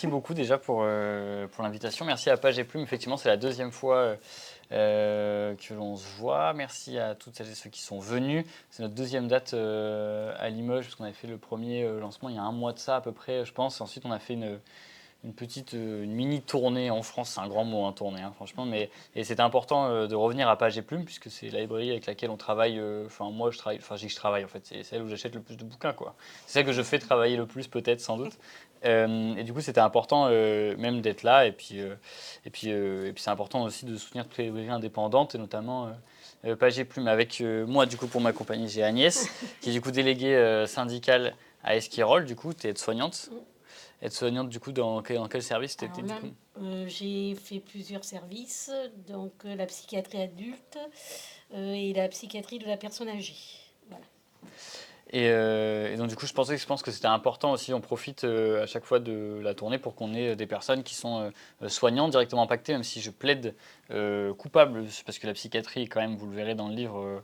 Merci beaucoup déjà pour l'invitation. Merci à Page et Plume. Effectivement, c'est la deuxième fois que l'on se voit. Merci à toutes celles et ceux qui sont venus. C'est notre deuxième date à Limoges, parce qu'on avait fait le premier lancement il y a un mois de ça à peu près, je pense. Ensuite, on a fait une petite une mini tournée en France. C'est un grand mot, hein, tournée, hein, franchement. Et c'était important de revenir à Page et Plume, puisque c'est la librairie avec laquelle on travaille. Enfin, moi, je travaille. Enfin, je dis que je travaille en fait. C'est celle où j'achète le plus de bouquins, quoi. C'est celle que je fais travailler le plus, peut-être, sans doute. Et du coup, c'était important même d'être là. Et puis c'est important aussi de soutenir toutes les librairies indépendantes, et notamment Page et Plume. Avec moi, du coup, pour m'accompagner, j'ai Agnès, qui est du coup déléguée syndicale à Esquirol. Du coup, tu es aide-soignante. Aide-soignante, du coup, dans quel service tu étais, Alors du là, coup? j'ai fait plusieurs services, donc la psychiatrie adulte et la psychiatrie de la personne âgée. Voilà. Et donc, du coup, je pense que c'était important aussi. On profite à chaque fois de la tournée pour qu'on ait des personnes qui sont soignantes, directement impactées, même si je plaide coupable, parce que la psychiatrie, quand même, vous le verrez dans le livre,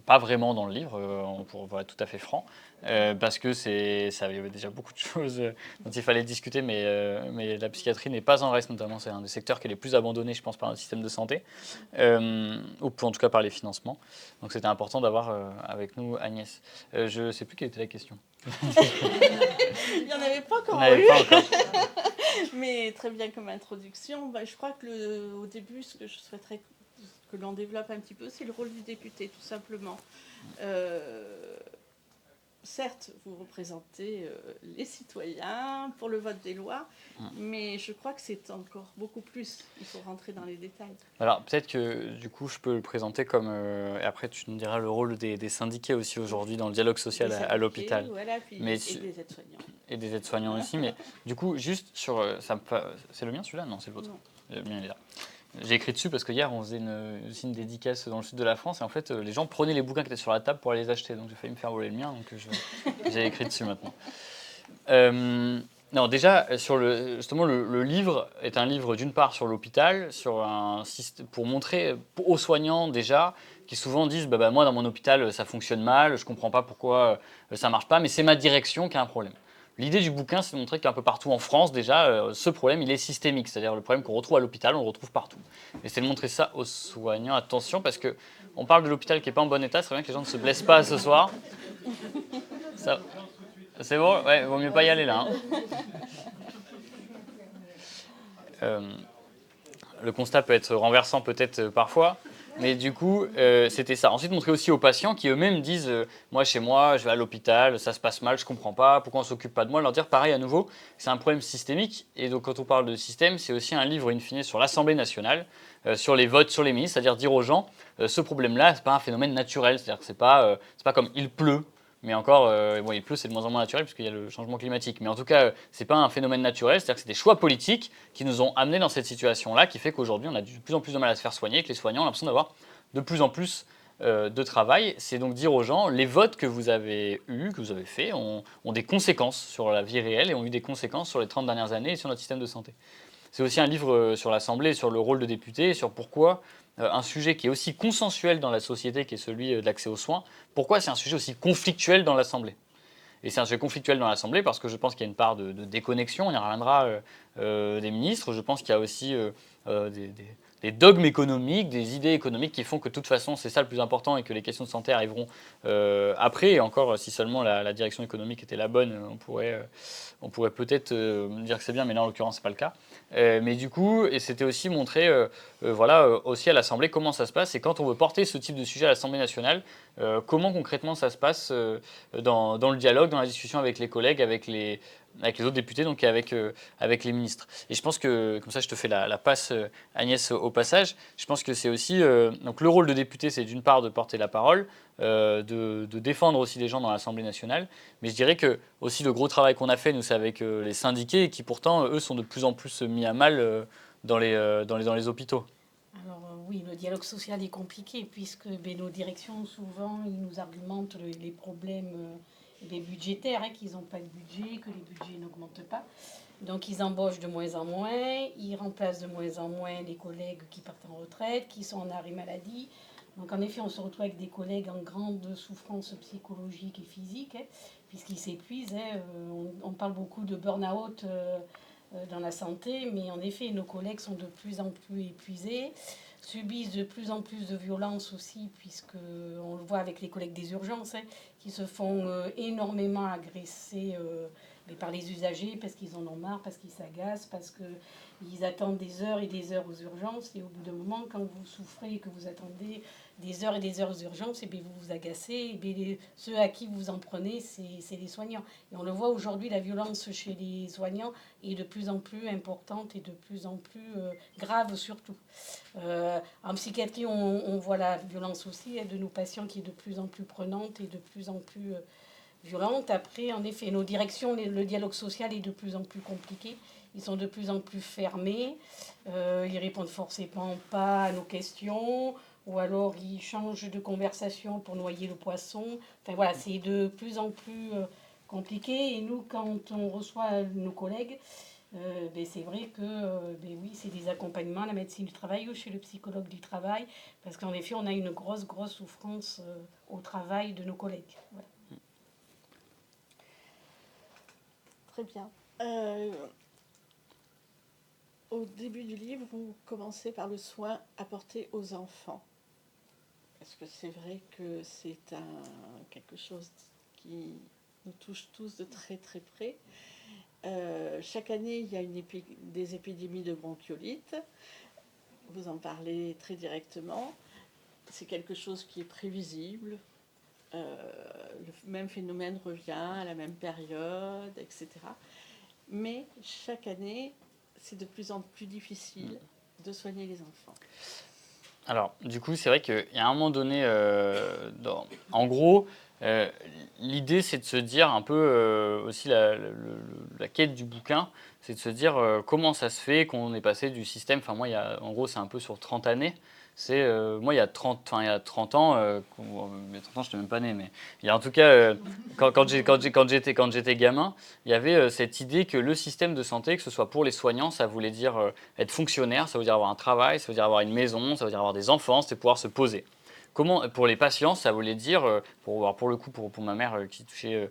pas vraiment dans le livre, pour être tout à fait franc, parce que ça y avait déjà beaucoup de choses dont il fallait discuter, mais la psychiatrie n'est pas en reste, notamment. C'est un des secteurs qui est les plus abandonnés, je pense, par notre système de santé, ou en tout cas par les financements. Donc c'était important d'avoir avec nous Agnès. Je ne sais plus quelle était la question. Il n'y en avait pas On encore n'avait eu, pas encore. mais très bien comme introduction. Je crois que au début, ce que je souhaiterais que l'on développe un petit peu, c'est le rôle du député, tout simplement. Certes, vous représentez les citoyens pour le vote des lois, mais je crois que c'est encore beaucoup plus. Il faut rentrer dans les détails. Alors peut-être que du coup je peux le présenter comme, et après tu nous diras le rôle des syndiqués aussi aujourd'hui dans le dialogue social Des à syndiqués, l'hôpital. voilà, Mais et des aides-soignants. et des aides-soignants aussi. Mais du coup, juste sur. C'est le mien celui-là? Non, c'est le vôtre. Non. Le mien il est là. J'ai écrit dessus parce que hier on faisait aussi une dédicace dans le sud de la France, et en fait les gens prenaient les bouquins qui étaient sur la table pour aller les acheter. Donc j'ai failli me faire voler le mien, donc j'ai écrit dessus maintenant. Non, déjà, justement, le livre est un livre d'une part sur l'hôpital, pour montrer aux soignants déjà, qui souvent disent moi dans mon hôpital ça fonctionne mal, je comprends pas pourquoi ça marche pas, mais c'est ma direction qui a un problème. L'idée du bouquin, c'est de montrer qu'un peu partout en France, déjà, ce problème, il est systémique. C'est-à-dire le problème qu'on retrouve à l'hôpital, on le retrouve partout. Et c'est de montrer ça aux soignants. Attention, parce que on parle de l'hôpital qui n'est pas en bon état, c'est bien que les gens ne se blessent pas ce soir. Ça, c'est bon? Ouais, vaut mieux pas y aller là. Le constat peut être renversant peut-être parfois, mais du coup, c'était ça. Ensuite, montrer aussi aux patients qui eux-mêmes disent moi, chez moi, je vais à l'hôpital, ça se passe mal, je comprends pas, pourquoi on s'occupe pas de moi? Leur dire pareil à nouveau, c'est un problème systémique. Et donc, quand on parle de système, c'est aussi un livre in fine sur l'Assemblée nationale, sur les votes, sur les ministres, c'est-à-dire dire aux gens ce problème-là, c'est pas un phénomène naturel, c'est-à-dire que c'est pas comme il pleut. Mais encore, il pleut, c'est de moins en moins naturel puisqu'il y a le changement climatique. Mais en tout cas, c'est pas un phénomène naturel, c'est-à-dire que c'est des choix politiques qui nous ont amenés dans cette situation-là, qui fait qu'aujourd'hui, on a de plus en plus de mal à se faire soigner, et que les soignants ont l'impression d'avoir de plus en plus de travail. C'est donc dire aux gens, les votes que vous avez eus, que vous avez faits, ont des conséquences sur la vie réelle et ont eu des conséquences sur les 30 dernières années et sur notre système de santé. C'est aussi un livre sur l'Assemblée, sur le rôle de député, et sur pourquoi un sujet qui est aussi consensuel dans la société, qui est celui de l'accès aux soins, pourquoi c'est un sujet aussi conflictuel dans l'Assemblée. Et c'est un sujet conflictuel dans l'Assemblée parce que je pense qu'il y a une part de déconnexion, on y reviendra, des ministres. Je pense qu'il y a aussi des dogmes économiques, des idées économiques qui font que de toute façon c'est ça le plus important et que les questions de santé arriveront après. Et encore, si seulement la direction économique était la bonne, on pourrait peut-être dire que c'est bien, mais là en l'occurrence c'est pas le cas. Mais du coup, et c'était aussi montrer aussi à l'Assemblée comment ça se passe, et quand on veut porter ce type de sujet à l'Assemblée nationale, comment concrètement ça se passe dans le dialogue, dans la discussion avec les collègues, avec les autres députés, donc avec les ministres. Et je pense que, comme ça je te fais la passe Agnès au passage, je pense que c'est aussi, donc le rôle de député, c'est d'une part de porter la parole, de défendre aussi les gens dans l'Assemblée nationale, mais je dirais que aussi le gros travail qu'on a fait, nous, c'est avec les syndiqués, qui pourtant, eux, sont de plus en plus mis à mal dans les hôpitaux. Alors oui, le dialogue social est compliqué puisque nos directions, souvent, ils nous argumentent les problèmes budgétaires, qu'ils n'ont pas de budget, que les budgets n'augmentent pas. Donc ils embauchent de moins en moins, ils remplacent de moins en moins les collègues qui partent en retraite, qui sont en arrêt maladie. Donc en effet, on se retrouve avec des collègues en grande souffrance psychologique et physique, puisqu'ils s'épuisent. On parle beaucoup de burn-out dans la santé, mais en effet, nos collègues sont de plus en plus épuisés, subissent de plus en plus de violences aussi, puisque on le voit avec les collègues des urgences, qui se font énormément agresser mais par les usagers, parce qu'ils en ont marre, parce qu'ils s'agacent, parce qu'ils attendent des heures et des heures aux urgences, et au bout d'un moment, quand vous souffrez et que vous attendez des heures et des heures aux urgences, et bien vous vous agacez, et bien ceux à qui vous en prenez, c'est les soignants. Et on le voit aujourd'hui, la violence chez les soignants est de plus en plus importante et de plus en plus grave surtout. En psychiatrie, on voit la violence aussi de nos patients qui est de plus en plus prenante et de plus en plus violente. Après, en effet, nos directions, le dialogue social est de plus en plus compliqué. Ils sont de plus en plus fermés. Ils répondent forcément pas à nos questions. Ou alors ils changent de conversation pour noyer le poisson. Enfin voilà, c'est de plus en plus compliqué. Et nous, quand on reçoit nos collègues, c'est vrai que oui, c'est des accompagnements, la médecine du travail ou chez le psychologue du travail, parce qu'en effet, on a une grosse souffrance au travail de nos collègues. Voilà. Très bien. Au début du livre, vous commencez par le soin apporté aux enfants. Est-ce que c'est vrai que c'est quelque chose qui nous touche tous de très très près? Chaque année, il y a des épidémies de bronchiolite. Vous en parlez très directement. C'est quelque chose qui est prévisible. Le même phénomène revient à la même période, etc. Mais chaque année, c'est de plus en plus difficile de soigner les enfants. Alors, du coup, c'est vrai qu'il y a un moment donné, en gros, l'idée, c'est de se dire un peu aussi la quête du bouquin, c'est de se dire comment ça se fait qu'on est passé du système, enfin moi, en gros, c'est un peu sur 30 années. Moi, il y a 30 ans, mais 30 ans, je n'étais même pas né, mais il y a en tout cas, quand j'étais gamin, il y avait cette idée que le système de santé, que ce soit pour les soignants, ça voulait dire être fonctionnaire, ça veut dire avoir un travail, ça veut dire avoir une maison, ça veut dire avoir des enfants, c'est pouvoir se poser. Comment, pour les patients, ça voulait dire, pour le coup, pour ma mère qui touchait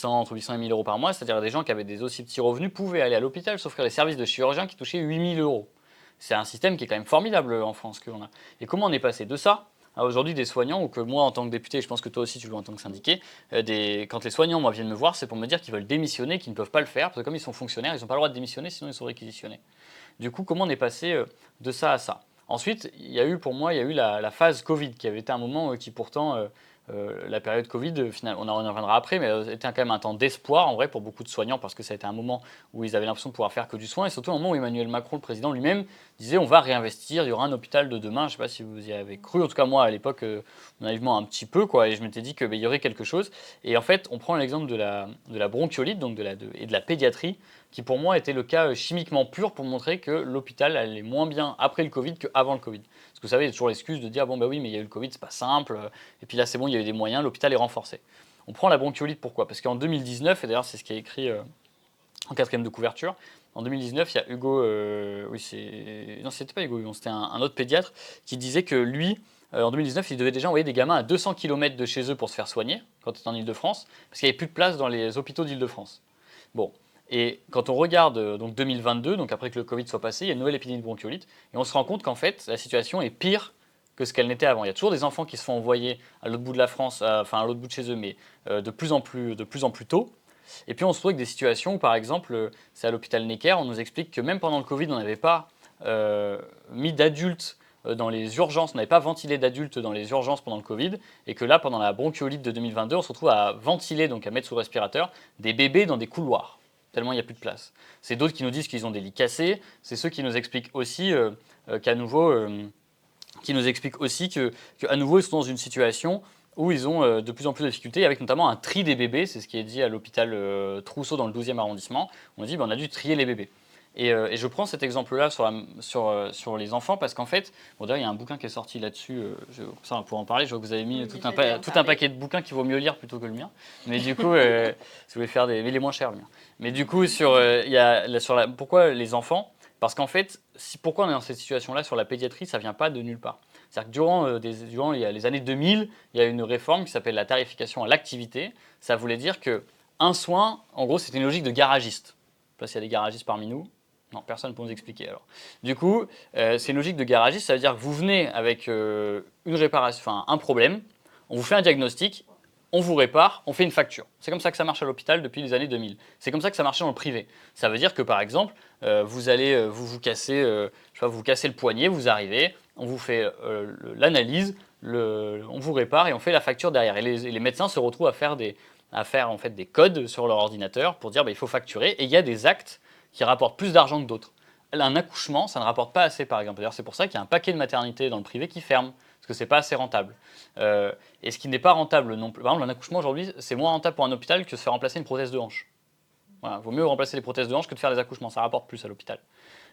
entre 800 et 1000 euros par mois, c'est-à-dire des gens qui avaient des aussi petits revenus pouvaient aller à l'hôpital, s'offrir les services de chirurgien qui touchaient 8000 euros. C'est un système qui est quand même formidable en France que l'on a. Et comment on est passé de ça à aujourd'hui des soignants, ou que moi en tant que député, je pense que toi aussi tu le vois en tant que syndiqué, quand les soignants moi, viennent me voir, c'est pour me dire qu'ils veulent démissionner, qu'ils ne peuvent pas le faire, parce que comme ils sont fonctionnaires, ils n'ont pas le droit de démissionner, sinon ils sont réquisitionnés. Du coup, comment on est passé de ça à ça? Ensuite, il y a eu la phase Covid, qui avait été un moment qui pourtant, la période Covid, finalement, on en reviendra après, mais était quand même un temps d'espoir en vrai pour beaucoup de soignants, parce que ça a été un moment où ils avaient l'impression de pouvoir faire que du soin, et surtout un moment où Emmanuel Macron, le président lui-même, disait on va réinvestir, il y aura un hôpital de demain. Je ne sais pas si vous y avez cru, en tout cas moi à l'époque, naïvement un petit peu, quoi, et je m'étais dit qu'il y aurait quelque chose. Et en fait, on prend l'exemple de la bronchiolite donc et de la pédiatrie, qui pour moi était le cas chimiquement pur pour montrer que l'hôpital allait moins bien après le Covid qu'avant le Covid. Parce que vous savez, il y a toujours l'excuse de dire bon bah oui, mais il y a eu le Covid, c'est pas simple, et puis là c'est bon, il y a eu des moyens, l'hôpital est renforcé. On prend la bronchiolite, pourquoi? Parce qu'en 2019, et d'ailleurs c'est ce qui est écrit en quatrième de couverture, en 2019, il y a Hugo, non c'était pas Hugo, c'était un autre pédiatre qui disait que lui, en 2019, il devait déjà envoyer des gamins à 200 km de chez eux pour se faire soigner, quand il était en Ile-de-France, parce qu'il n'y avait plus de place dans les hôpitaux d'Ile-de-France. Bon, et quand on regarde donc 2022, donc après que le Covid soit passé, il y a une nouvelle épidémie de bronchiolite, et on se rend compte qu'en fait, la situation est pire que ce qu'elle n'était avant. Il y a toujours des enfants qui se font envoyer à l'autre bout de la France, enfin à l'autre bout de chez eux, mais de plus en plus tôt. Et puis on se trouve avec des situations où, par exemple, c'est à l'hôpital Necker, on nous explique que même pendant le Covid, on n'avait pas mis d'adultes dans les urgences, on n'avait pas ventilé d'adultes dans les urgences pendant le Covid, et que là, pendant la bronchiolite de 2022, on se retrouve à ventiler, donc à mettre sous respirateur, des bébés dans des couloirs, tellement il n'y a plus de place. C'est d'autres qui nous disent qu'ils ont des lits cassés, c'est ceux qui nous expliquent aussi qu'à nouveau, qu'à nouveau, ils sont dans une situation où ils ont de plus en plus de difficultés, avec notamment un tri des bébés, c'est ce qui est dit à l'hôpital Trousseau dans le 12e arrondissement. On dit on a dû trier les bébés. Et je prends cet exemple-là sur les enfants parce qu'en fait, bon, d'ailleurs, il y a un bouquin qui est sorti là-dessus, ça, pour en parler, je vois que vous avez mis tout un paquet de bouquins qu'il vaut mieux lire plutôt que le mien. Mais du coup, si vous voulez faire mais il est moins cher le mien. Mais du coup, pourquoi les enfants? Parce qu'en fait, pourquoi on est dans cette situation-là sur la pédiatrie, ça ne vient pas de nulle part. C'est-à-dire que durant les années 2000, il y a une réforme qui s'appelle la tarification à l'activité. Ça voulait dire qu'un soin, en gros, c'était une logique de garagiste. Je ne sais pas s'il y a des garagistes parmi nous. Non, personne ne peut nous expliquer alors. Du coup, c'est une logique de garagiste, ça veut dire que vous venez avec une réparation, enfin un problème, on vous fait un diagnostic, on vous répare, on fait une facture. C'est comme ça que ça marche à l'hôpital depuis les années 2000. C'est comme ça que ça marchait dans le privé. Ça veut dire que par exemple, vous allez vous casser, je sais pas, vous cassez le poignet, vous arrivez, on vous fait l'analyse, on vous répare et on fait la facture derrière. Et les médecins se retrouvent à faire en fait des codes sur leur ordinateur pour dire il faut facturer. Et il y a des actes qui rapportent plus d'argent que d'autres. Un accouchement, ça ne rapporte pas assez par exemple. D'ailleurs, c'est pour ça qu'il y a un paquet de maternités dans le privé qui ferment. Parce que c'est pas assez rentable. Et ce qui n'est pas rentable non plus. Par exemple, un accouchement aujourd'hui, c'est moins rentable pour un hôpital que de se faire remplacer une prothèse de hanche. Voilà, vaut mieux remplacer les prothèses de hanche que de faire des accouchements, ça rapporte plus à l'hôpital.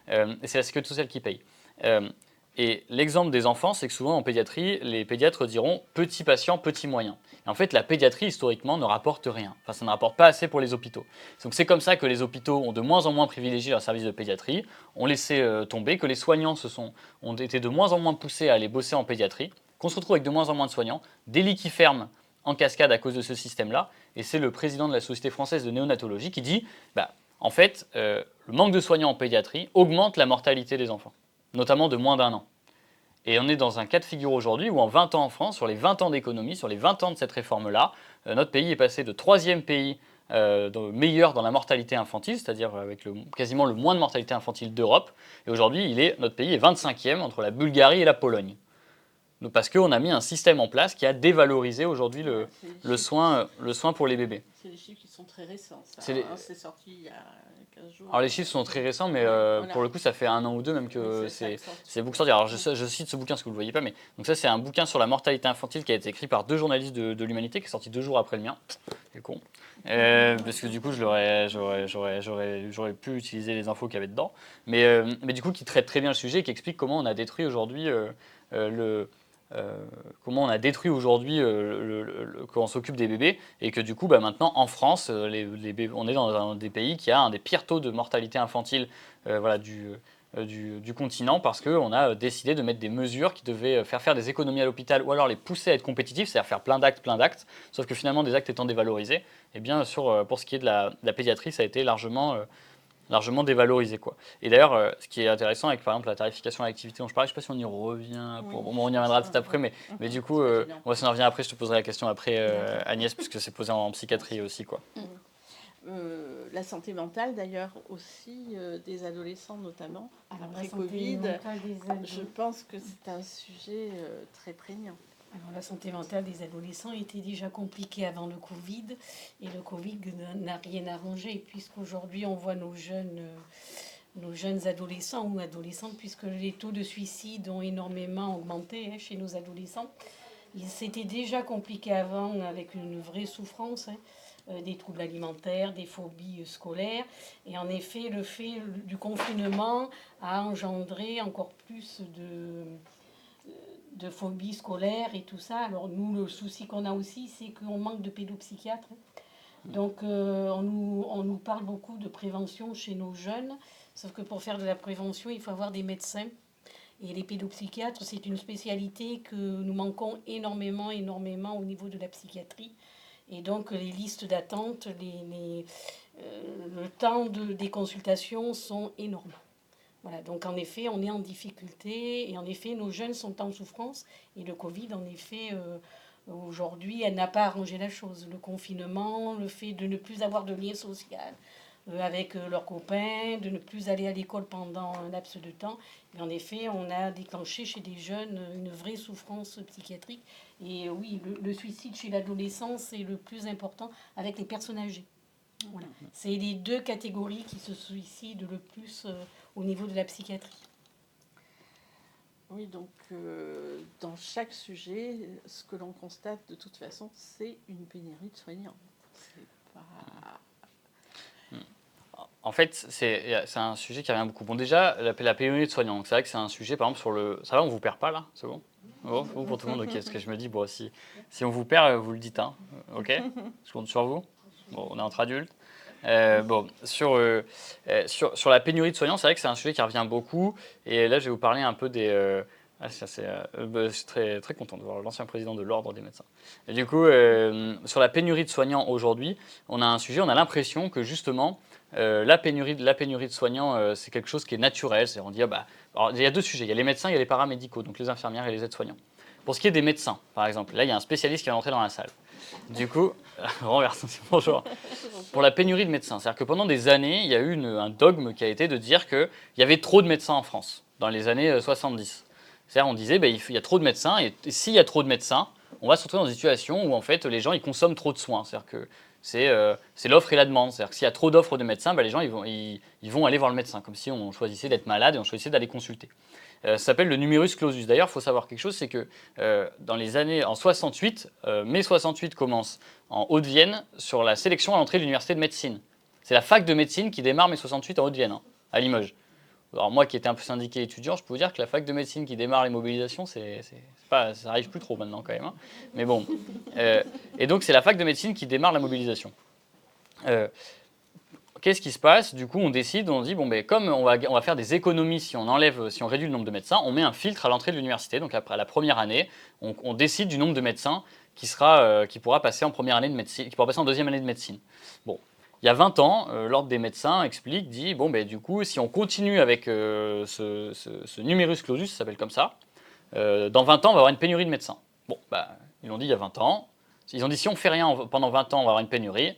Et c'est la sécurité sociale qui paye. Et l'exemple des enfants, c'est que souvent en pédiatrie, les pédiatres diront petit patient, petit moyen. Et en fait, la pédiatrie, historiquement, ne rapporte rien. Enfin, ça ne rapporte pas assez pour les hôpitaux. Donc c'est comme ça que les hôpitaux ont de moins en moins privilégié leur service de pédiatrie, ont laissé tomber, que les soignants ont été de moins en moins poussés à aller bosser en pédiatrie, qu'on se retrouve avec de moins en moins de soignants, des lits qui ferment en cascade à cause de ce système-là. Et c'est le président de la Société française de néonatologie qui dit, en fait, le manque de soignants en pédiatrie augmente la mortalité des enfants, notamment de moins d'1 an. Et on est dans un cas de figure aujourd'hui où en 20 ans en France, sur les 20 ans d'économie, sur les 20 ans de cette réforme-là, notre pays est passé de 3e pays meilleur dans la mortalité infantile, c'est-à-dire avec quasiment le moins de mortalité infantile d'Europe. Et aujourd'hui, notre pays est 25e entre la Bulgarie et la Pologne. Donc, parce qu'on a mis un système en place qui a dévalorisé aujourd'hui le soin pour les bébés. C'est des chiffres qui sont très récents. C'est sorti il y a 15 jours. Alors les chiffres sont très récents, mais voilà. Pour le coup, ça fait 1 an ou 2 même que c'est beaucoup sorti. Alors je cite ce bouquin parce que vous ne le voyez pas, mais donc ça c'est un bouquin sur la mortalité infantile qui a été écrit par 2 journalistes de l'Humanité, qui est sorti 2 jours après le mien. C'est con. Parce que du coup, j'aurais pu utiliser les infos qu'il y avait dedans. Mais du coup, qui traite très bien le sujet et qui explique comment on a détruit aujourd'hui quand on s'occupe des bébés, et que du coup maintenant en France les bébés, on est dans un des pays qui a un des pires taux de mortalité infantile du continent, parce qu'on a décidé de mettre des mesures qui devaient faire des économies à l'hôpital, ou alors les pousser à être compétitifs, c'est-à-dire faire plein d'actes, sauf que finalement des actes étant dévalorisés, et bien pour ce qui est de la pédiatrie, ça a été largement dévalorisé, quoi. Et d'ailleurs, ce qui est intéressant avec par exemple la tarification à l'activité dont je parlais, je ne sais pas si on y revient, on y reviendra tout après, mais du coup, si on en revient après, je te poserai la question après, Agnès, puisque c'est posé en psychiatrie aussi, quoi. La santé mentale d'ailleurs aussi, des adolescents notamment, après Covid, je pense que c'est un sujet très prégnant. Alors, la santé mentale des adolescents était déjà compliquée avant le Covid, et le Covid n'a rien arrangé, puisqu'aujourd'hui on voit nos jeunes adolescents ou adolescentes, puisque les taux de suicide ont énormément augmenté chez nos adolescents. C'était déjà compliqué avant, avec une vraie souffrance, des troubles alimentaires, des phobies scolaires. Et en effet, le fait du confinement a engendré encore plus de phobies scolaires et tout ça. Alors nous, le souci qu'on a aussi, c'est qu'on manque de pédopsychiatres. Donc on nous parle beaucoup de prévention chez nos jeunes, sauf que pour faire de la prévention, il faut avoir des médecins. Et les pédopsychiatres, c'est une spécialité que nous manquons énormément au niveau de la psychiatrie. Et donc les listes d'attente, le temps des consultations sont énormes. Voilà, donc en effet, on est en difficulté, et en effet, nos jeunes sont en souffrance. Et le Covid, en effet, aujourd'hui, elle n'a pas arrangé la chose. Le confinement, le fait de ne plus avoir de lien social avec leurs copains, de ne plus aller à l'école pendant un laps de temps. Et en effet, on a déclenché chez des jeunes une vraie souffrance psychiatrique. Et oui, le suicide chez l'adolescent, c'est le plus important avec les personnes âgées. Voilà. C'est les 2 catégories qui se suicident le plus au niveau de la psychiatrie. Oui, donc dans chaque sujet, ce que l'on constate de toute façon, c'est une pénurie de soignants. C'est pas... En fait, c'est un sujet qui revient beaucoup. Bon, déjà, la pénurie de soignants. C'est vrai que c'est un sujet, par exemple, sur le... Ça va, on ne vous perd pas, là? C'est bon? Bon, pour tout le monde, ok. Parce que je me dis, bon, si on vous perd, vous le dites, hein. Ok? Je compte sur vous. Bon, on est entre adultes. Sur la pénurie de soignants, c'est vrai que c'est un sujet qui revient beaucoup. Et là, je vais vous parler un peu Ah, je suis très, très content de voir l'ancien président de l'Ordre des médecins. Et du coup, sur la pénurie de soignants aujourd'hui, on a un sujet, on a l'impression que justement, la pénurie de soignants, c'est quelque chose qui est naturel. On dit, alors, il y a deux sujets, il y a les médecins, il y a les paramédicaux, donc les infirmières et les aides-soignants. Pour ce qui est des médecins, par exemple, là, il y a un spécialiste qui vient d'entrer dans la salle. Du coup, bonjour. Pour la pénurie de médecins, c'est-à-dire que pendant des années, il y a eu un dogme qui a été de dire qu'il y avait trop de médecins en France, dans les années 70. C'est-à-dire on disait, il y a trop de médecins, et s'il y a trop de médecins, on va se retrouver dans une situation où en fait les gens ils consomment trop de soins. C'est-à-dire que c'est l'offre et la demande. C'est-à-dire que s'il y a trop d'offres de médecins, les gens ils vont aller voir le médecin, comme si on choisissait d'être malade et on choisissait d'aller consulter. Ça s'appelle le numerus clausus. D'ailleurs, il faut savoir quelque chose, c'est que dans les années, en 68, mai 68 commence en Haute-Vienne sur la sélection à l'entrée de l'université de médecine. C'est la fac de médecine qui démarre mai 68 en Haute-Vienne, à Limoges. Alors moi qui étais un peu syndiqué étudiant, je peux vous dire que la fac de médecine qui démarre les mobilisations, ça arrive plus trop maintenant quand même. Hein. Mais bon. Et donc c'est la fac de médecine qui démarre la mobilisation. Qu'est-ce qui se passe? Du coup, on décide, on dit, comme on va faire des économies si on réduit le nombre de médecins, on met un filtre à l'entrée de l'université. Donc après la première année, on décide du nombre de médecins qui pourra passer en première année de médecine, qui pourra passer en deuxième année de médecine. Bon. Il y a 20 ans, l'Ordre des médecins dit, du coup, si on continue avec ce numerus clausus, ça s'appelle comme ça, dans 20 ans, on va avoir une pénurie de médecins. Bon, ils l'ont dit il y a 20 ans. Ils ont dit, si on ne fait rien pendant 20 ans, on va avoir une pénurie.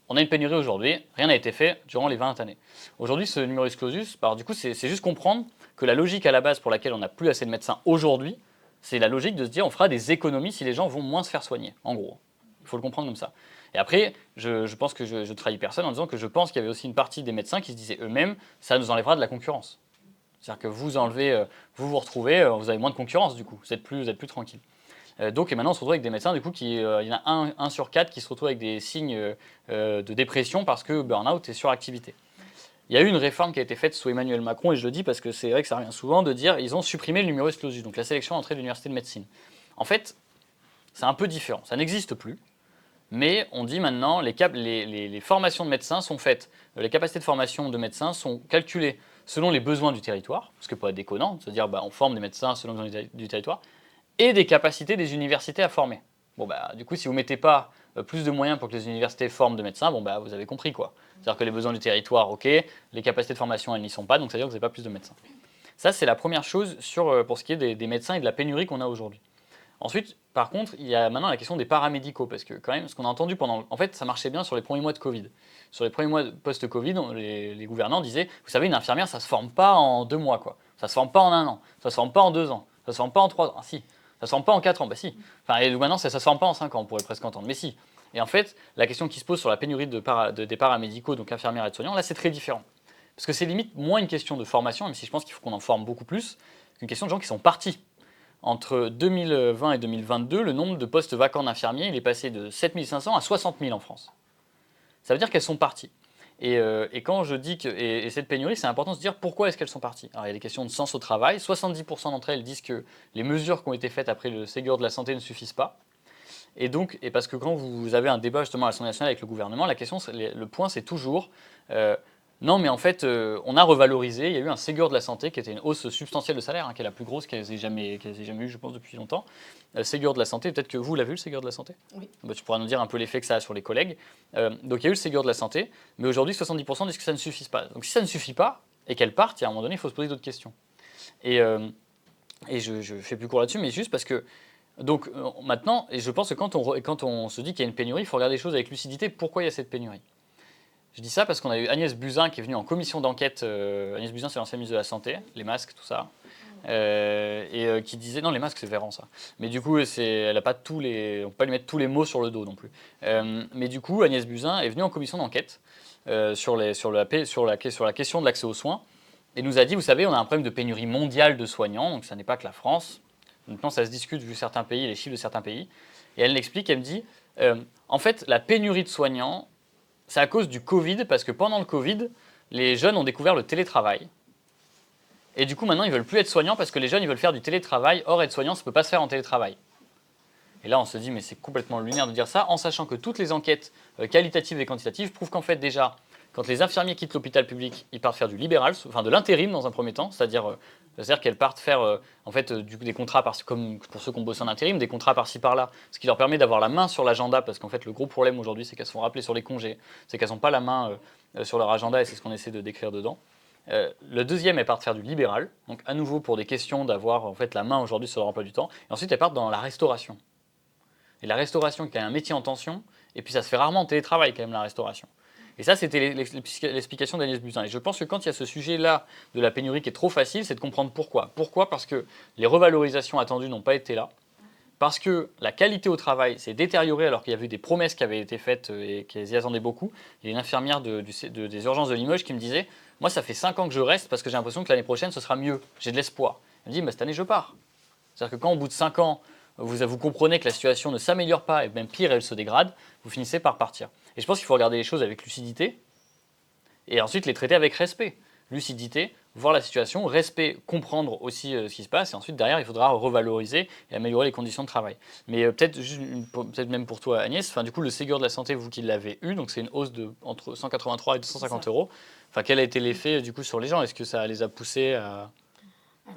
On a une pénurie aujourd'hui, rien n'a été fait durant les 20 années. Aujourd'hui, ce numerus clausus, du coup, c'est juste comprendre que la logique à la base pour laquelle on n'a plus assez de médecins aujourd'hui, c'est la logique de se dire on fera des économies si les gens vont moins se faire soigner, en gros. Il faut le comprendre comme ça. Et après, je pense que je trahis personne en disant que je pense qu'il y avait aussi une partie des médecins qui se disaient eux-mêmes ça nous enlèvera de la concurrence. C'est-à-dire que vous retrouvez, vous avez moins de concurrence du coup, vous êtes plus tranquille. Donc et maintenant on se retrouve avec des médecins du coup il y en a un sur 4 qui se retrouve avec des signes de dépression parce que burn-out et suractivité. Il y a eu une réforme qui a été faite sous Emmanuel Macron et je le dis parce que c'est vrai que ça revient souvent de dire ils ont supprimé le numerus clausus, donc la sélection à l'entrée de l'université de médecine. En fait, c'est un peu différent, ça n'existe plus. Mais on dit maintenant les formations de médecins sont faites, les capacités de formation de médecins sont calculées selon les besoins du territoire, parce que pour être déconnant, de se dire on forme des médecins selon les besoins du territoire, et des capacités des universités à former. Du coup, si vous ne mettez pas plus de moyens pour que les universités forment de médecins, vous avez compris quoi. C'est-à-dire que les besoins du territoire, ok, les capacités de formation, elles n'y sont pas, donc c'est-à-dire que vous n'avez pas plus de médecins. Ça, c'est la première chose pour ce qui est des médecins et de la pénurie qu'on a aujourd'hui. Ensuite, par contre, il y a maintenant la question des paramédicaux, parce que quand même, ce qu'on a entendu en fait, ça marchait bien sur les premiers mois de Covid. Sur les premiers mois post-Covid, les gouvernants disaient, vous savez, une infirmière, ça ne se forme pas en 2 mois, quoi. Ça ne se forme pas en 1 an, ça ne se forme pas en 2 ans, ça ne se forme pas en 3 ans. Ah si, ça ne se forme pas en 4 ans, si. Et maintenant, ça ne se forme pas en 5 ans, on pourrait presque entendre, mais si. Et en fait, la question qui se pose sur la pénurie des paramédicaux, donc infirmières et aides-soignants, là, c'est très différent. Parce que c'est limite moins une question de formation, même si je pense qu'il faut qu'on en forme beaucoup plus, qu'une question de gens qui sont partis. Entre 2020 et 2022, le nombre de postes vacants d'infirmiers, il est passé de 7 500 à 60 000 en France. Ça veut dire qu'elles sont parties. Et quand je dis que cette pénurie, c'est important de se dire pourquoi est-ce qu'elles sont parties. Alors il y a des questions de sens au travail. 70% d'entre elles disent que les mesures qui ont été faites après le Ségur de la santé ne suffisent pas. Et parce que quand vous avez un débat justement à l'Assemblée nationale avec le gouvernement, le point c'est toujours non, mais en fait, on a revalorisé. Il y a eu un Ségur de la santé qui était une hausse substantielle de salaire, qui est la plus grosse qu'elles aient jamais eue, je pense, depuis longtemps. Ségur de la santé, peut-être que vous l'avez vu, le Ségur de la santé? Oui. Tu pourras nous dire un peu l'effet que ça a sur les collègues. Donc il y a eu le Ségur de la santé, mais aujourd'hui, 70% disent que ça ne suffit pas. Donc si ça ne suffit pas, et qu'elles partent, à un moment donné, il faut se poser d'autres questions. Et je fais plus court là-dessus, mais juste parce que maintenant, et je pense que quand on se dit qu'il y a une pénurie, il faut regarder les choses avec lucidité. Pourquoi il y a cette pénurie? Je dis ça parce qu'on a eu Agnès Buzyn qui est venue en commission d'enquête. Agnès Buzyn, c'est l'ancienne ministre de la Santé, les masques, tout ça. Qui disait, non, les masques, c'est Véran, ça. Mais du coup, elle n'a pas on ne peut pas lui mettre tous les mots sur le dos non plus. Mais du coup, Agnès Buzyn est venue en commission d'enquête sur la question de l'accès aux soins et nous a dit, vous savez, on a un problème de pénurie mondiale de soignants, donc ça n'est pas que la France. Maintenant, ça se discute vu certains pays, les chiffres de certains pays. Et elle l'explique, elle me dit, en fait, la pénurie de soignants, c'est à cause du Covid, parce que pendant le Covid, les jeunes ont découvert le télétravail. Et du coup, maintenant, ils ne veulent plus être soignants parce que les jeunes, ils veulent faire du télétravail. Or, être soignant, ça ne peut pas se faire en télétravail. Et là, on se dit, mais c'est complètement lunaire de dire ça, en sachant que toutes les enquêtes qualitatives et quantitatives prouvent qu'en fait, déjà, quand les infirmiers quittent l'hôpital public, ils partent faire du libéral, enfin de l'intérim dans un premier temps, c'est-à-dire qu'elles partent faire des contrats, comme pour ceux qui ont bossé en intérim, des contrats par-ci par-là, ce qui leur permet d'avoir la main sur l'agenda, parce qu'en fait le gros problème aujourd'hui c'est qu'elles se font rappeler sur les congés, c'est qu'elles n'ont pas la main sur leur agenda et c'est ce qu'on essaie de décrire dedans. Le deuxième, elles partent faire du libéral, donc à nouveau pour des questions d'avoir en fait la main aujourd'hui sur leur emploi du temps, et ensuite elles partent dans la restauration. Et la restauration qui est un métier en tension, et puis ça se fait rarement en télétravail quand même la restauration. Et ça, c'était l'explication d'Agnès Buzyn. Et je pense que quand il y a ce sujet-là de la pénurie qui est trop facile, c'est de comprendre pourquoi. Pourquoi ? Parce que les revalorisations attendues n'ont pas été là, parce que la qualité au travail s'est détériorée alors qu'il y avait eu des promesses qui avaient été faites et qu'elles y attendaient beaucoup. Il y a une infirmière des urgences de Limoges qui me disait « Moi, ça fait 5 ans que je reste parce que j'ai l'impression que l'année prochaine, ce sera mieux. J'ai de l'espoir. » Elle me dit « Cette année, je pars. » C'est-à-dire que quand au bout de 5 ans, vous comprenez que la situation ne s'améliore pas et même pire, elle se dégrade, vous finissez par partir. Et je pense qu'il faut regarder les choses avec lucidité et ensuite les traiter avec respect. Lucidité, voir la situation, respect, comprendre aussi ce qui se passe et ensuite derrière, il faudra revaloriser et améliorer les conditions de travail. Mais peut-être même pour toi Agnès, du coup le Ségur de la santé, vous qui l'avez eu, donc c'est une hausse de entre 183 et 250 euros. Quel a été l'effet du coup sur les gens ? Est-ce que ça les a poussés à...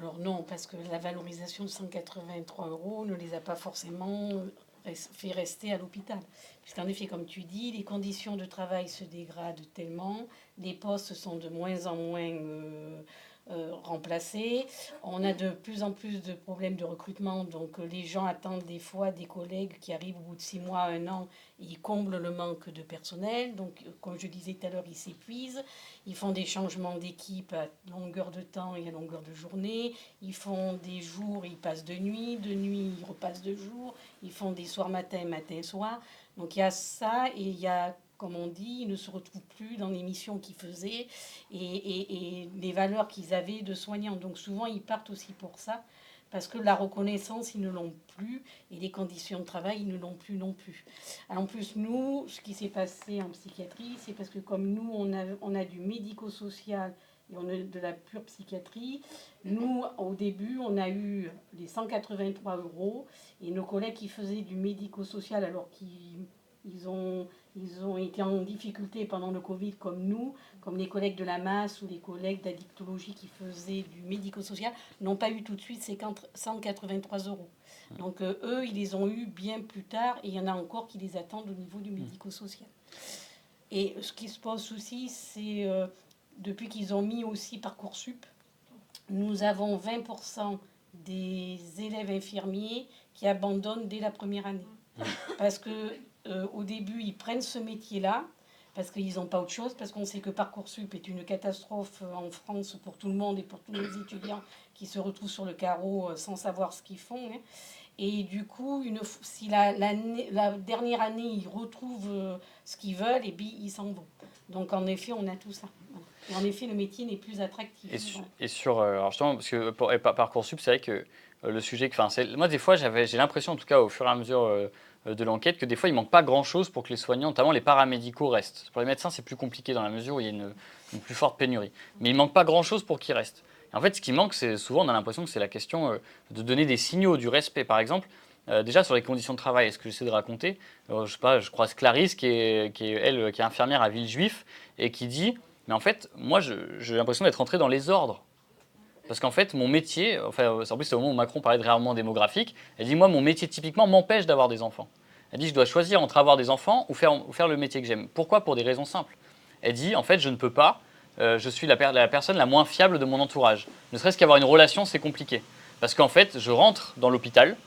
Alors non, parce que la valorisation de 183 euros ne les a pas forcément fait rester à l'hôpital. Puisqu'en effet, comme tu dis, les conditions de travail se dégradent tellement, les postes sont de moins en moins remplacés, on a de plus en plus de problèmes de recrutement, donc les gens attendent des fois des collègues qui arrivent au bout de 6 mois, 1 an, et ils comblent le manque de personnel, donc comme je disais tout à l'heure, ils s'épuisent, ils font des changements d'équipe à longueur de temps et à longueur de journée, ils font des jours, ils passent de nuit, ils repassent de jour, ils font des soirs matin, matin, soir, donc il y a ça et il y a... Comme on dit, ils ne se retrouvent plus dans les missions qu'ils faisaient et les valeurs qu'ils avaient de soignants. Donc souvent, ils partent aussi pour ça, parce que la reconnaissance, ils ne l'ont plus, et les conditions de travail, ils ne l'ont plus non plus. Alors en plus, nous, ce qui s'est passé en psychiatrie, c'est parce que comme nous, on a du médico-social et on a de la pure psychiatrie, nous, au début, on a eu les 183 euros, et nos collègues qui faisaient du médico-social, alors qu'ils ont été en difficulté pendant le Covid comme nous, comme les collègues de la masse ou les collègues d'addictologie qui faisaient du médico-social, n'ont pas eu tout de suite ces 183 euros. Donc eux, ils les ont eu bien plus tard et il y en a encore qui les attendent au niveau du médico-social. Et ce qui se passe aussi, c'est depuis qu'ils ont mis aussi Parcoursup, nous avons 20% des élèves infirmiers qui abandonnent dès la première année. Parce que au début, ils prennent ce métier-là parce qu'ils n'ont pas autre chose, parce qu'on sait que Parcoursup est une catastrophe en France pour tout le monde et pour tous les étudiants qui se retrouvent sur le carreau sans savoir ce qu'ils font. Hein. Et du coup, si la dernière année, ils retrouvent ce qu'ils veulent, et puis ils s'en vont. Donc en effet, on a tout ça. Voilà. Et en effet, le métier n'est plus attractif. Et sur alors justement, parce que pour Parcoursup, c'est vrai que le sujet, moi des fois, j'ai l'impression, en tout cas au fur et à mesure de l'enquête, que des fois il manque pas grand-chose pour que les soignants, notamment les paramédicaux, restent. Pour les médecins, c'est plus compliqué dans la mesure où il y a une plus forte pénurie. Mais il manque pas grand-chose pour qu'ils restent. Et en fait, ce qui manque, c'est souvent, on a l'impression que c'est la question de donner des signaux, du respect. Par exemple, déjà sur les conditions de travail, ce que j'essaie de raconter, je croise Clarisse qui est infirmière à Villejuif et qui dit, mais en fait, moi, j'ai l'impression d'être entré dans les ordres. Parce qu'en fait, mon métier, en plus c'est au moment où Macron parlait de réarmement démographique, elle dit, moi, mon métier typiquement m'empêche d'avoir des enfants. Elle dit, je dois choisir entre avoir des enfants ou faire le métier que j'aime. Pourquoi ? Pour des raisons simples. Elle dit, en fait, je ne peux pas, je suis la personne la moins fiable de mon entourage. Ne serait-ce qu'avoir une relation, c'est compliqué. Parce qu'en fait, je rentre dans l'hôpital,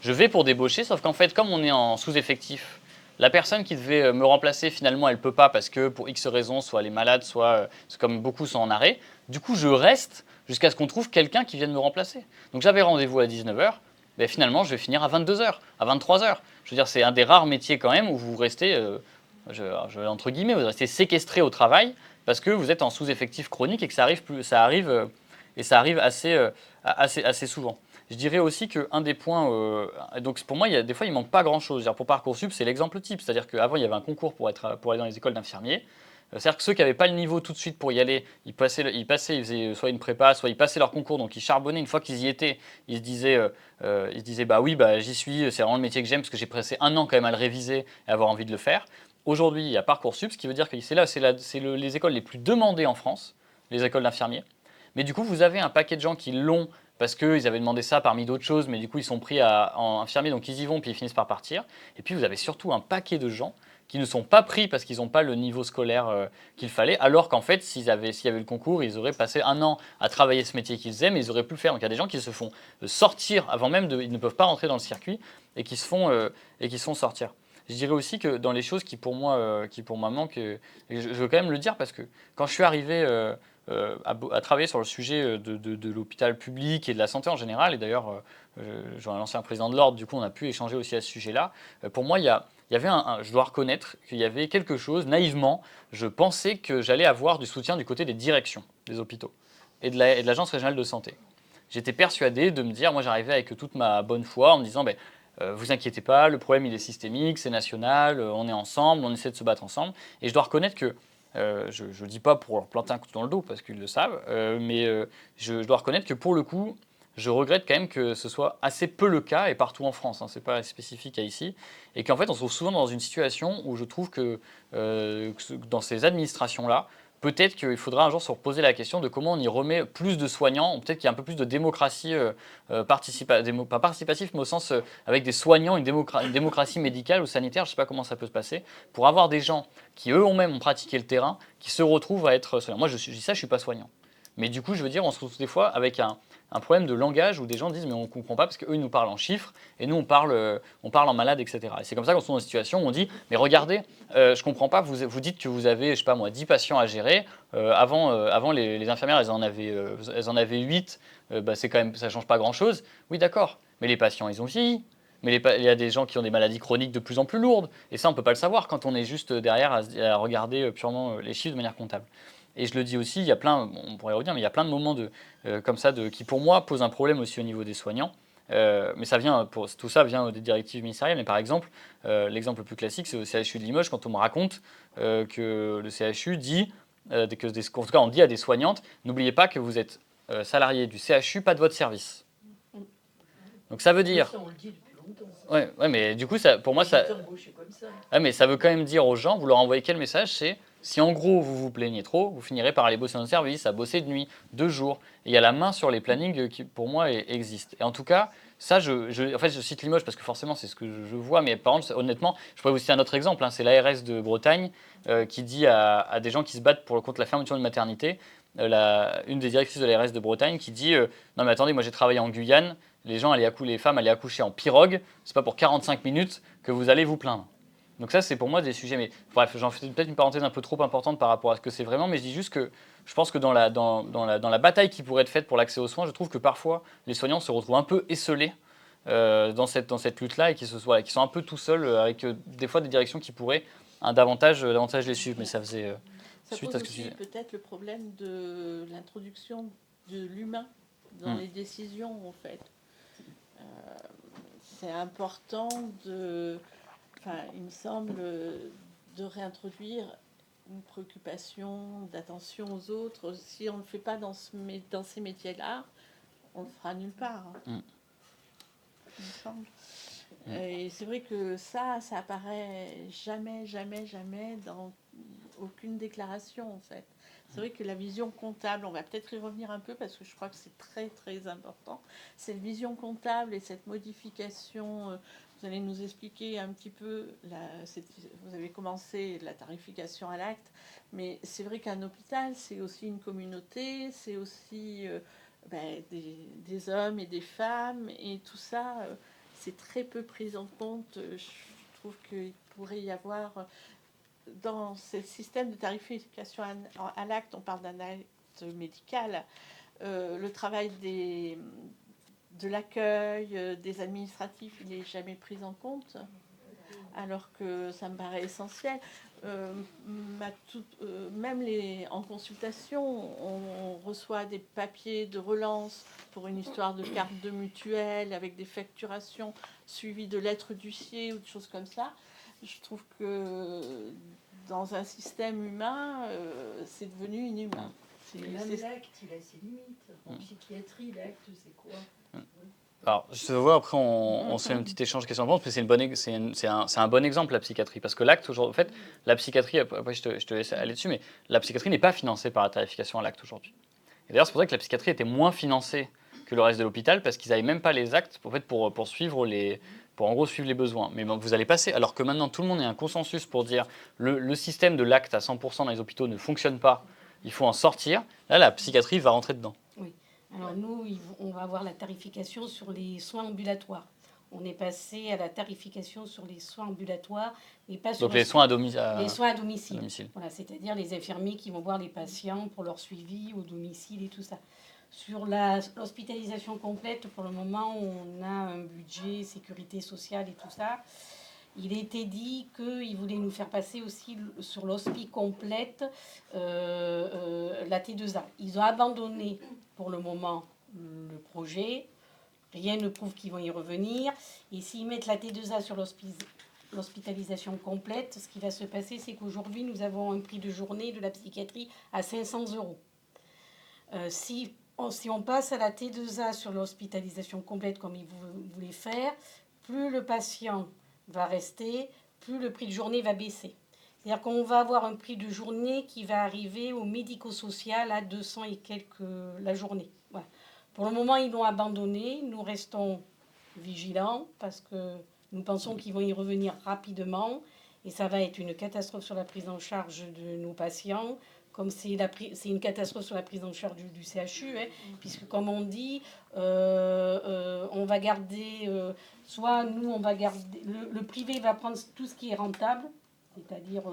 je vais pour débaucher, sauf qu'en fait, comme on est en sous-effectif, la personne qui devait me remplacer, finalement, elle ne peut pas parce que pour X raisons, soit elle est malade, soit comme beaucoup sont en arrêt. Du coup, je reste jusqu'à ce qu'on trouve quelqu'un qui vienne me remplacer. Donc j'avais rendez-vous à 19h, ben, finalement, je vais finir à 22h, à 23h. Je veux dire, c'est un des rares métiers quand même où vous restez, entre guillemets, vous restez séquestré au travail parce que vous êtes en sous-effectif chronique et que ça arrive assez souvent. Je dirais aussi qu'un des points, donc pour moi, des fois, il ne manque pas grand-chose. Pour Parcoursup, c'est l'exemple type. C'est-à-dire qu'avant, il y avait un concours pour aller dans les écoles d'infirmiers. C'est-à-dire que ceux qui n'avaient pas le niveau tout de suite pour y aller, ils faisaient soit une prépa, soit ils passaient leur concours, donc ils charbonnaient. Une fois qu'ils y étaient, ils se disaient bah oui, j'y suis, c'est vraiment le métier que j'aime, parce que j'ai passé 1 an quand même à le réviser et avoir envie de le faire. aujourd'hui, il y a Parcoursup, ce qui veut dire que les écoles les plus demandées en France, les écoles d'infirmiers. Mais du coup, vous avez un paquet de gens qui l'ont parce qu'ils avaient demandé ça parmi d'autres choses, mais du coup, ils sont pris en infirmier, donc ils y vont, puis ils finissent par partir. Et puis, vous avez surtout un paquet de gens qui ne sont pas pris parce qu'ils n'ont pas le niveau scolaire qu'il fallait, alors qu'en fait, s'il y avait le concours, ils auraient passé 1 an à travailler ce métier qu'ils faisaient, mais ils auraient pu le faire. Donc il y a des gens qui se font sortir avant même ils ne peuvent pas rentrer dans le circuit et qui se font sortir. Je dirais aussi que dans les choses qui pour moi manquent, et je veux quand même le dire parce que quand je suis arrivé à travailler sur le sujet de l'hôpital public et de la santé en général, et d'ailleurs j'ai un ancien président de l'ordre, du coup on a pu échanger aussi à ce sujet-là, pour moi il y avait je dois reconnaître qu'il y avait quelque chose, naïvement, je pensais que j'allais avoir du soutien du côté des directions des hôpitaux et de l'agence régionale de santé. J'étais persuadé de me dire, moi j'arrivais avec toute ma bonne foi en me disant, vous inquiétez pas, le problème il est systémique, c'est national, on est ensemble, on essaie de se battre ensemble. Et je dois reconnaître que, je ne le dis pas pour leur planter un coup dans le dos parce qu'ils le savent, mais je dois reconnaître que pour le coup, je regrette quand même que ce soit assez peu le cas, et partout en France, hein, c'est pas spécifique à ici, et qu'en fait on se trouve souvent dans une situation où je trouve que dans ces administrations-là, peut-être qu'il faudra un jour se reposer la question de comment on y remet plus de soignants, ou peut-être qu'il y a un peu plus de démocratie pas participative, mais au sens avec des soignants, une démocratie médicale ou sanitaire, je ne sais pas comment ça peut se passer, pour avoir des gens qui eux-mêmes ont pratiqué le terrain, qui se retrouvent à être soignants. Moi je dis ça, je ne suis pas soignant. Mais du coup, je veux dire, on se retrouve des fois avec un problème de langage où des gens disent mais on ne comprend pas parce qu'eux ils nous parlent en chiffres et nous on parle en malade, etc. Et c'est comme ça qu'on se trouve dans une situation où on dit mais regardez, je ne comprends pas, vous dites que vous avez, je sais pas moi, 10 patients à gérer, avant les infirmières elles en avaient 8, c'est quand même, ça ne change pas grand-chose. Oui d'accord, mais les patients ils ont vieilli. Mais il y a des gens qui ont des maladies chroniques de plus en plus lourdes. Et ça, on ne peut pas le savoir quand on est juste derrière à regarder purement les chiffres de manière comptable. Et je le dis aussi, il y a plein, on pourrait revenir, mais il y a plein de moments comme ça qui pour moi posent un problème aussi au niveau des soignants. Mais tout ça vient des directives ministérielles. Mais par exemple, l'exemple le plus classique, c'est au CHU de Limoges, quand on me raconte que le CHU dit, en tout cas on dit à des soignantes, n'oubliez pas que vous êtes salarié du CHU, pas de votre service. Donc ça veut dire... Ça, on le dit depuis longtemps. Ouais, mais du coup, pour moi, ça... Comme ça. Ouais, mais ça veut quand même dire aux gens, vous leur envoyez quel message? C'est si en gros vous vous plaignez trop, vous finirez par aller bosser dans le service, à bosser de nuit, 2 jours. Et il y a la main sur les plannings qui, pour moi, existent. Et en tout cas, ça, en fait, je cite Limoges parce que forcément, c'est ce que je vois. Mais par exemple, honnêtement, je pourrais vous citer un autre exemple. Hein, c'est l'ARS de Bretagne qui dit à des gens qui se battent contre la fermeture d'une maternité, une des directrices de l'ARS de Bretagne qui dit non mais attendez, moi j'ai travaillé en Guyane, les femmes allaient accoucher en pirogue, c'est pas pour 45 minutes que vous allez vous plaindre. Donc ça, c'est pour moi des sujets. Mais bref, j'en fais peut-être une parenthèse un peu trop importante par rapport à ce que c'est vraiment, mais je dis juste que je pense que dans la bataille qui pourrait être faite pour l'accès aux soins, je trouve que parfois les soignants se retrouvent un peu esselés dans cette lutte-là et qui sont un peu tout seuls avec des fois des directions qui pourraient davantage les suivre. Mais ça faisait Ça suite pose à ce que tu aussi disais. peut-être le problème de l'introduction de l'humain dans les décisions, en fait. C'est important il me semble, de réintroduire une préoccupation d'attention aux autres. Si on ne le fait pas dans ces métiers-là, on ne le fera nulle part. Il me semble. Et c'est vrai que ça apparaît jamais dans aucune déclaration, en fait. C'est vrai que la vision comptable, on va peut-être y revenir un peu parce que je crois que c'est très très important. Cette vision comptable et cette modification, vous allez nous expliquer un petit peu, vous avez commencé la tarification à l'acte, mais c'est vrai qu'un hôpital, c'est aussi une communauté, c'est aussi des hommes et des femmes, et tout ça, c'est très peu pris en compte. Je trouve qu'il pourrait y avoir... Dans ce système de tarification à l'acte, on parle d'un acte médical, le travail de l'accueil, des administratifs, il n'est jamais pris en compte, alors que ça me paraît essentiel. Même en consultation, on reçoit des papiers de relance pour une histoire de carte de mutuelle avec des facturations suivies de lettres d'huissier ou de choses comme ça. Je trouve que dans un système humain, c'est devenu inhumain. Même l'acte, il a ses limites. En psychiatrie, l'acte, c'est quoi? Alors, je te vois, après, on se fait un petit échange question-réponse, mais c'est un bon exemple, la psychiatrie. Parce que l'acte, aujourd'hui, en fait, la psychiatrie, après, je te laisse aller dessus, mais la psychiatrie n'est pas financée par la tarification à l'acte aujourd'hui. Et d'ailleurs, c'est pour ça que la psychiatrie était moins financée que le reste de l'hôpital, parce qu'ils n'avaient même pas les actes pour suivre pour en gros suivre les besoins. Mais bon, vous allez passer, alors que maintenant tout le monde a un consensus pour dire le système de l'acte à 100% dans les hôpitaux ne fonctionne pas, il faut en sortir. Là, la psychiatrie va rentrer dedans. Oui. Alors nous, on va avoir la tarification sur les soins ambulatoires. On est passé à la tarification sur les soins ambulatoires, mais pas sur Donc les soins à domicile. les soins à domicile. Voilà, c'est-à-dire les infirmiers qui vont voir les patients pour leur suivi au domicile et tout ça. Sur l'hospitalisation complète, pour le moment, on a un budget sécurité sociale et tout ça. Il était dit qu'ils voulaient nous faire passer aussi sur l'hospi complète la T2A. Ils ont abandonné pour le moment le projet. Rien ne prouve qu'ils vont y revenir. Et s'ils mettent la T2A sur l'hospitalisation complète, ce qui va se passer, c'est qu'aujourd'hui, nous avons un prix de journée de la psychiatrie à 500 €. Si on passe à la T2A sur l'hospitalisation complète comme ils voulaient faire, plus le patient va rester, plus le prix de journée va baisser. C'est-à-dire qu'on va avoir un prix de journée qui va arriver au médico-social à 200 et quelques la journée. Voilà. Pour le moment, ils l'ont abandonné. Nous restons vigilants parce que nous pensons qu'ils vont y revenir rapidement et ça va être une catastrophe sur la prise en charge de nos patients, comme c'est une catastrophe sur la prise en charge du CHU, hein, puisque comme on dit, on va garder, soit nous on va garder, le privé va prendre tout ce qui est rentable, c'est-à-dire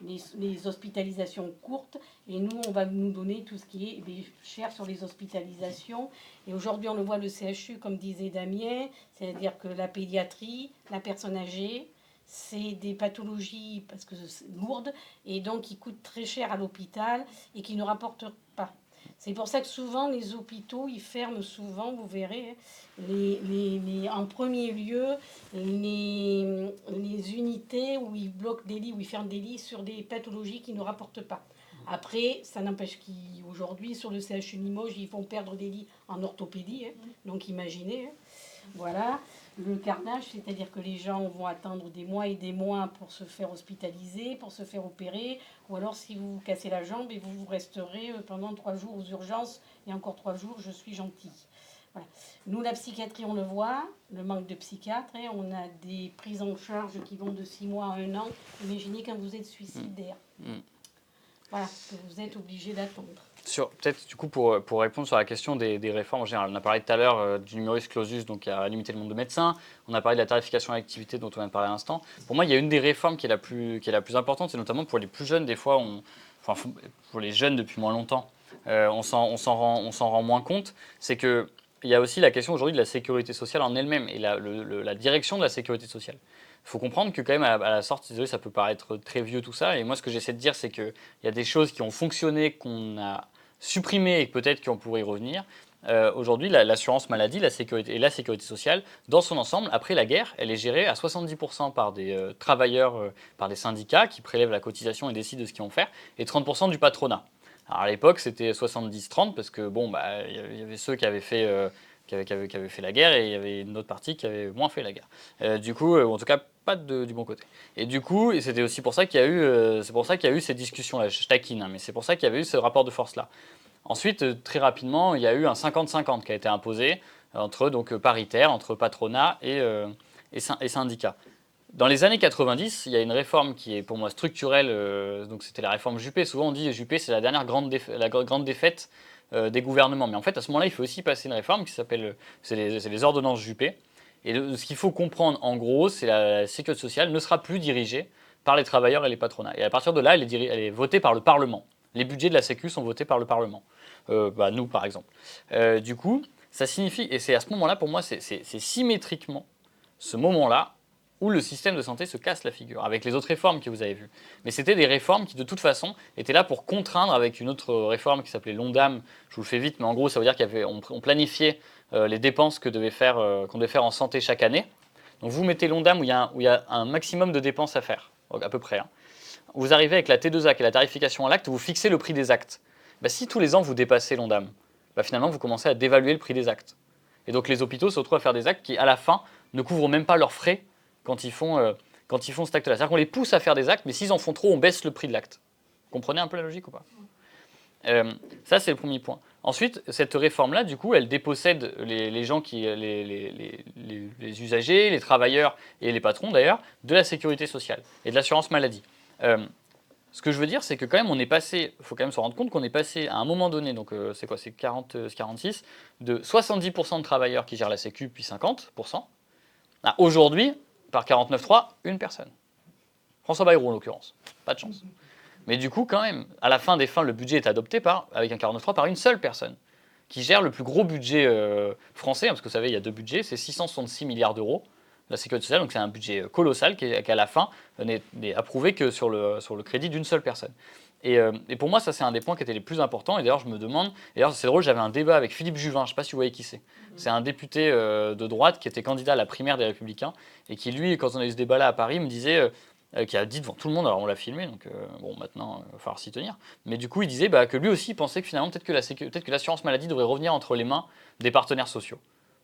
les hospitalisations courtes, et nous on va nous donner tout ce qui est cher sur les hospitalisations. Et aujourd'hui on le voit, le CHU, comme disait Damien, c'est-à-dire que la pédiatrie, la personne âgée, c'est des pathologies parce que c'est lourdes et donc qui coûtent très cher à l'hôpital et qui ne rapportent pas. C'est pour ça que souvent les hôpitaux, ils ferment souvent, vous verrez, en premier lieu, les unités où ils bloquent des lits, où ils ferment des lits sur des pathologies qui ne rapportent pas. Après, ça n'empêche qu'aujourd'hui, sur le CHU Limoges, ils vont perdre des lits en orthopédie, hein, donc imaginez. Hein. Voilà. Le carnage, c'est-à-dire que les gens vont attendre des mois et des mois pour se faire hospitaliser, pour se faire opérer, ou alors si vous vous cassez la jambe et vous resterez pendant 3 jours aux urgences, et encore 3 jours, je suis gentille. Voilà. Nous, la psychiatrie, on le voit, le manque de psychiatres, hein, on a des prises en charge qui vont de 6 mois à 1 an. Imaginez quand vous êtes suicidaire. Voilà, que vous êtes obligé d'attendre. Peut-être du coup pour répondre sur la question des réformes en général, on a parlé tout à l'heure du numerus clausus, donc à limiter le nombre de médecins, on a parlé de la tarification à l'activité dont on vient de parler à l'instant. Pour moi, il y a une des réformes qui est la plus importante, c'est notamment pour les plus jeunes, des fois, pour les jeunes depuis moins longtemps, on s'en rend moins compte, c'est qu'il y a aussi la question aujourd'hui de la sécurité sociale en elle-même et la direction de la sécurité sociale. Il faut comprendre que quand même à la sortie, désolé, ça peut paraître très vieux tout ça, et moi ce que j'essaie de dire, c'est qu'il y a des choses qui ont fonctionné, qu'on a supprimées et peut-être qu'on pourrait y revenir. Aujourd'hui, l'assurance maladie, la sécurité sociale, dans son ensemble, après la guerre, elle est gérée à 70% par des travailleurs, par des syndicats qui prélèvent la cotisation et décident de ce qu'ils vont faire, et 30% du patronat. Alors à l'époque, c'était 70-30 parce que bon, il y avait ceux qui avaient fait qui avait fait la guerre et il y avait une autre partie qui avait moins fait la guerre. Du coup, en tout cas, pas du bon côté. Et du coup, c'était aussi pour ça qu'il y a eu, ces discussions-là. Je taquine, hein, mais c'est pour ça qu'il y avait eu ce rapport de force-là. Ensuite, très rapidement, il y a eu un 50-50 qui a été imposé entre donc paritaire, entre patronat et syndicats. Dans les années 90, il y a une réforme qui est pour moi structurelle, donc c'était la réforme Juppé. Souvent on dit Juppé c'est la dernière grande défaite des gouvernements. Mais en fait à ce moment-là il faut aussi passer une réforme qui s'appelle, c'est les ordonnances Juppé. Et ce qu'il faut comprendre en gros, c'est la sécurité sociale ne sera plus dirigée par les travailleurs et les patronats. Et à partir de là, elle est votée par le Parlement. Les budgets de la Sécu sont votés par le Parlement. Nous par exemple. Du coup, ça signifie, et c'est à ce moment-là pour moi, c'est symétriquement ce moment-là où le système de santé se casse la figure, avec les autres réformes que vous avez vues. Mais c'était des réformes qui, de toute façon, étaient là pour contraindre avec une autre réforme qui s'appelait l'ONDAM. Je vous le fais vite, mais en gros, ça veut dire qu'on planifiait les dépenses qu'on devait faire en santé chaque année. Donc vous mettez l'ONDAM où il y a un maximum de dépenses à faire, à peu près. Hein. Vous arrivez avec la T2A, qui est la tarification à l'acte, vous fixez le prix des actes. Si tous les ans vous dépassez l'ONDAM, finalement vous commencez à dévaluer le prix des actes. Et donc les hôpitaux se retrouvent à faire des actes qui, à la fin, ne couvrent même pas leurs frais quand ils font cet acte-là. C'est-à-dire qu'on les pousse à faire des actes, mais s'ils en font trop, on baisse le prix de l'acte. Vous comprenez un peu la logique ou pas ? Ça, c'est le premier point. Ensuite, cette réforme-là, du coup, elle dépossède les gens, les usagers, les travailleurs et les patrons, d'ailleurs, de la sécurité sociale et de l'assurance maladie. Ce que je veux dire, c'est que quand même, on est passé, il faut quand même se rendre compte qu'on est passé à un moment donné, donc c'est quoi, c'est 46, de 70% de travailleurs qui gèrent la sécu, puis 50%, à aujourd'hui, par 49.3, une personne. François Bayrou, en l'occurrence. Pas de chance. Mais du coup, quand même, à la fin des fins, le budget est adopté avec un 49.3 par une seule personne, qui gère le plus gros budget français, parce que vous savez, il y a 2 budgets, c'est 666 milliards d'euros, la sécurité sociale, donc c'est un budget colossal qui, à la fin, n'est approuvé que sur le crédit d'une seule personne. Et pour moi, ça, c'est un des points qui étaient les plus importants. Et d'ailleurs, je me demande, d'ailleurs, c'est drôle, j'avais un débat avec Philippe Juvin, je ne sais pas si vous voyez qui c'est. C'est un député de droite qui était candidat à la primaire des Républicains, et qui, lui, quand on a eu ce débat-là à Paris, me disait... qui a dit devant tout le monde, alors on l'a filmé, donc bon, maintenant, il va falloir s'y tenir. Mais du coup, il disait que lui aussi, il pensait que finalement, peut-être que l'assurance maladie devrait revenir entre les mains des partenaires sociaux.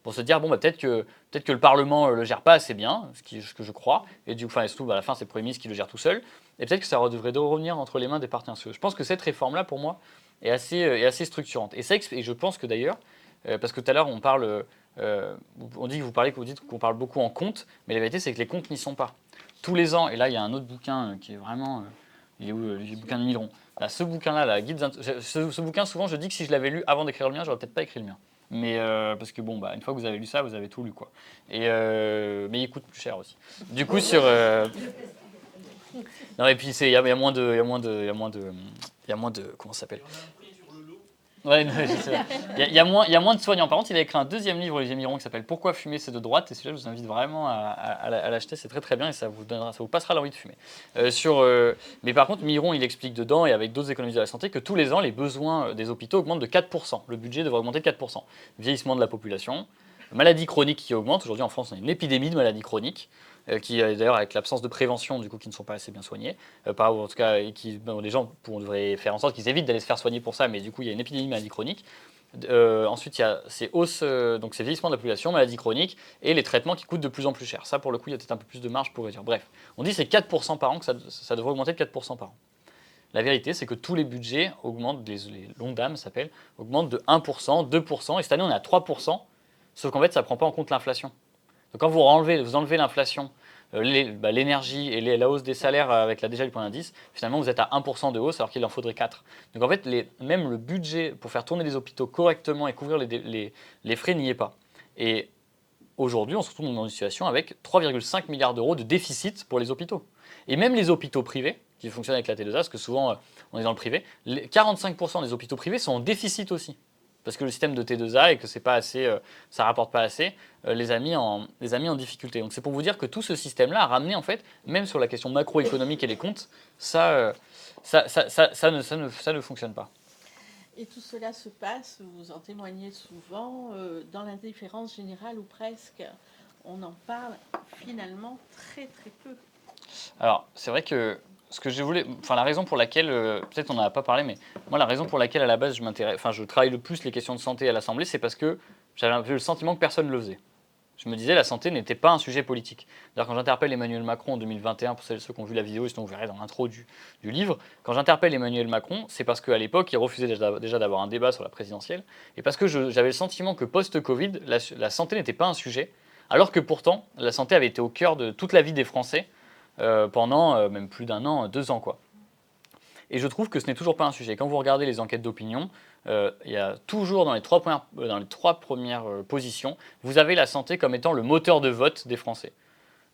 Pour se dire, bon, peut-être que le Parlement ne le gère pas assez bien, ce que je crois, et du coup, surtout, à la fin, c'est le Premier ministre qui le gère tout seul, et peut-être que ça devrait revenir entre les mains des partenaires sociaux. Je pense que cette réforme-là, pour moi, est assez structurante. Et je pense que d'ailleurs, parce que tout à l'heure, on parle, on dit vous dites qu'on parle beaucoup en comptes, mais la vérité, c'est que les comptes n'y sont pas. Tous les ans, et là il y a un autre bouquin qui est vraiment, il est où le bouquin de Miron. Là, ce bouquin-là, la guide, ce bouquin, souvent je dis que si je l'avais lu avant d'écrire le mien, j'aurais peut-être pas écrit le mien. Mais parce que bon, une fois que vous avez lu ça, vous avez tout lu quoi. Et mais il coûte plus cher aussi. Du coup non et puis il y a moins de comment ça s'appelle. Ouais, il y a moins de soignants. Par contre, il a écrit un deuxième livre, Olivier Miron, qui s'appelle Pourquoi fumer, c'est de droite. Et celui-là, je vous invite vraiment à l'acheter. C'est très très bien et ça vous passera l'envie de fumer. Mais par contre, Miron, il explique dedans et avec d'autres économistes de la santé que tous les ans, les besoins des hôpitaux augmentent de 4%. Le budget devrait augmenter de 4%. Vieillissement de la population, maladie chronique qui augmente. Aujourd'hui, en France, on a une épidémie de maladies chroniques. Qui d'ailleurs avec l'absence de prévention du coup qui ne sont pas assez bien soignés, en tout cas les gens devraient faire en sorte qu'ils évitent d'aller se faire soigner pour ça, mais du coup il y a une épidémie de maladies chroniques. Ensuite il y a ces hausses, donc ces vieillissements de la population, maladies chroniques et les traitements qui coûtent de plus en plus cher. Ça pour le coup il y a peut-être un peu plus de marge pour réduire. Bref, on dit c'est 4% par an que ça devrait augmenter de 4% par an. La vérité c'est que tous les budgets augmentent, les l'ONDAM s'appelle, augmentent de 1%, 2%, et cette année on est à 3%, sauf qu'en fait ça ne prend pas en compte l'inflation. Donc quand vous enlevez l'inflation, l'énergie et la hausse des salaires avec la déjà du point d'indice, finalement vous êtes à 1% de hausse alors qu'il en faudrait 4. Donc en fait, même le budget pour faire tourner les hôpitaux correctement et couvrir les frais n'y est pas. Et aujourd'hui, on se retrouve dans une situation avec 3,5 milliards d'euros de déficit pour les hôpitaux. Et même les hôpitaux privés, qui fonctionnent avec la T2A, parce que souvent on est dans le privé, 45% des hôpitaux privés sont en déficit aussi. Parce que le système de T2A et que c'est pas assez, ça rapporte pas assez, les a mis en difficulté. Donc c'est pour vous dire que tout ce système-là a ramené en fait, même sur la question macroéconomique et les comptes, ça ne fonctionne pas. Et tout cela se passe, vous en témoignez souvent, dans l'indifférence générale ou presque. On en parle finalement très très peu. Alors c'est vrai que ce que je voulais, la raison pour laquelle, peut-être on n'en a pas parlé, mais moi la raison pour laquelle à la base je travaille le plus les questions de santé à l'Assemblée, c'est parce que j'avais un peu le sentiment que personne ne le faisait. Je me disais la santé n'était pas un sujet politique. D'ailleurs quand j'interpelle Emmanuel Macron en 2021, pour celles et ceux qui ont vu la vidéo, sinon vous verrez dans l'intro du livre, quand j'interpelle Emmanuel Macron, c'est parce qu'à l'époque il refusait déjà d'avoir un débat sur la présidentielle, et parce que j'avais le sentiment que post-Covid, la santé n'était pas un sujet, alors que pourtant la santé avait été au cœur de toute la vie des Français, pendant même plus d'un an, 2 ans quoi. Et je trouve que ce n'est toujours pas un sujet. Quand vous regardez les enquêtes d'opinion, il y a toujours dans les trois premières positions, vous avez la santé comme étant le moteur de vote des Français.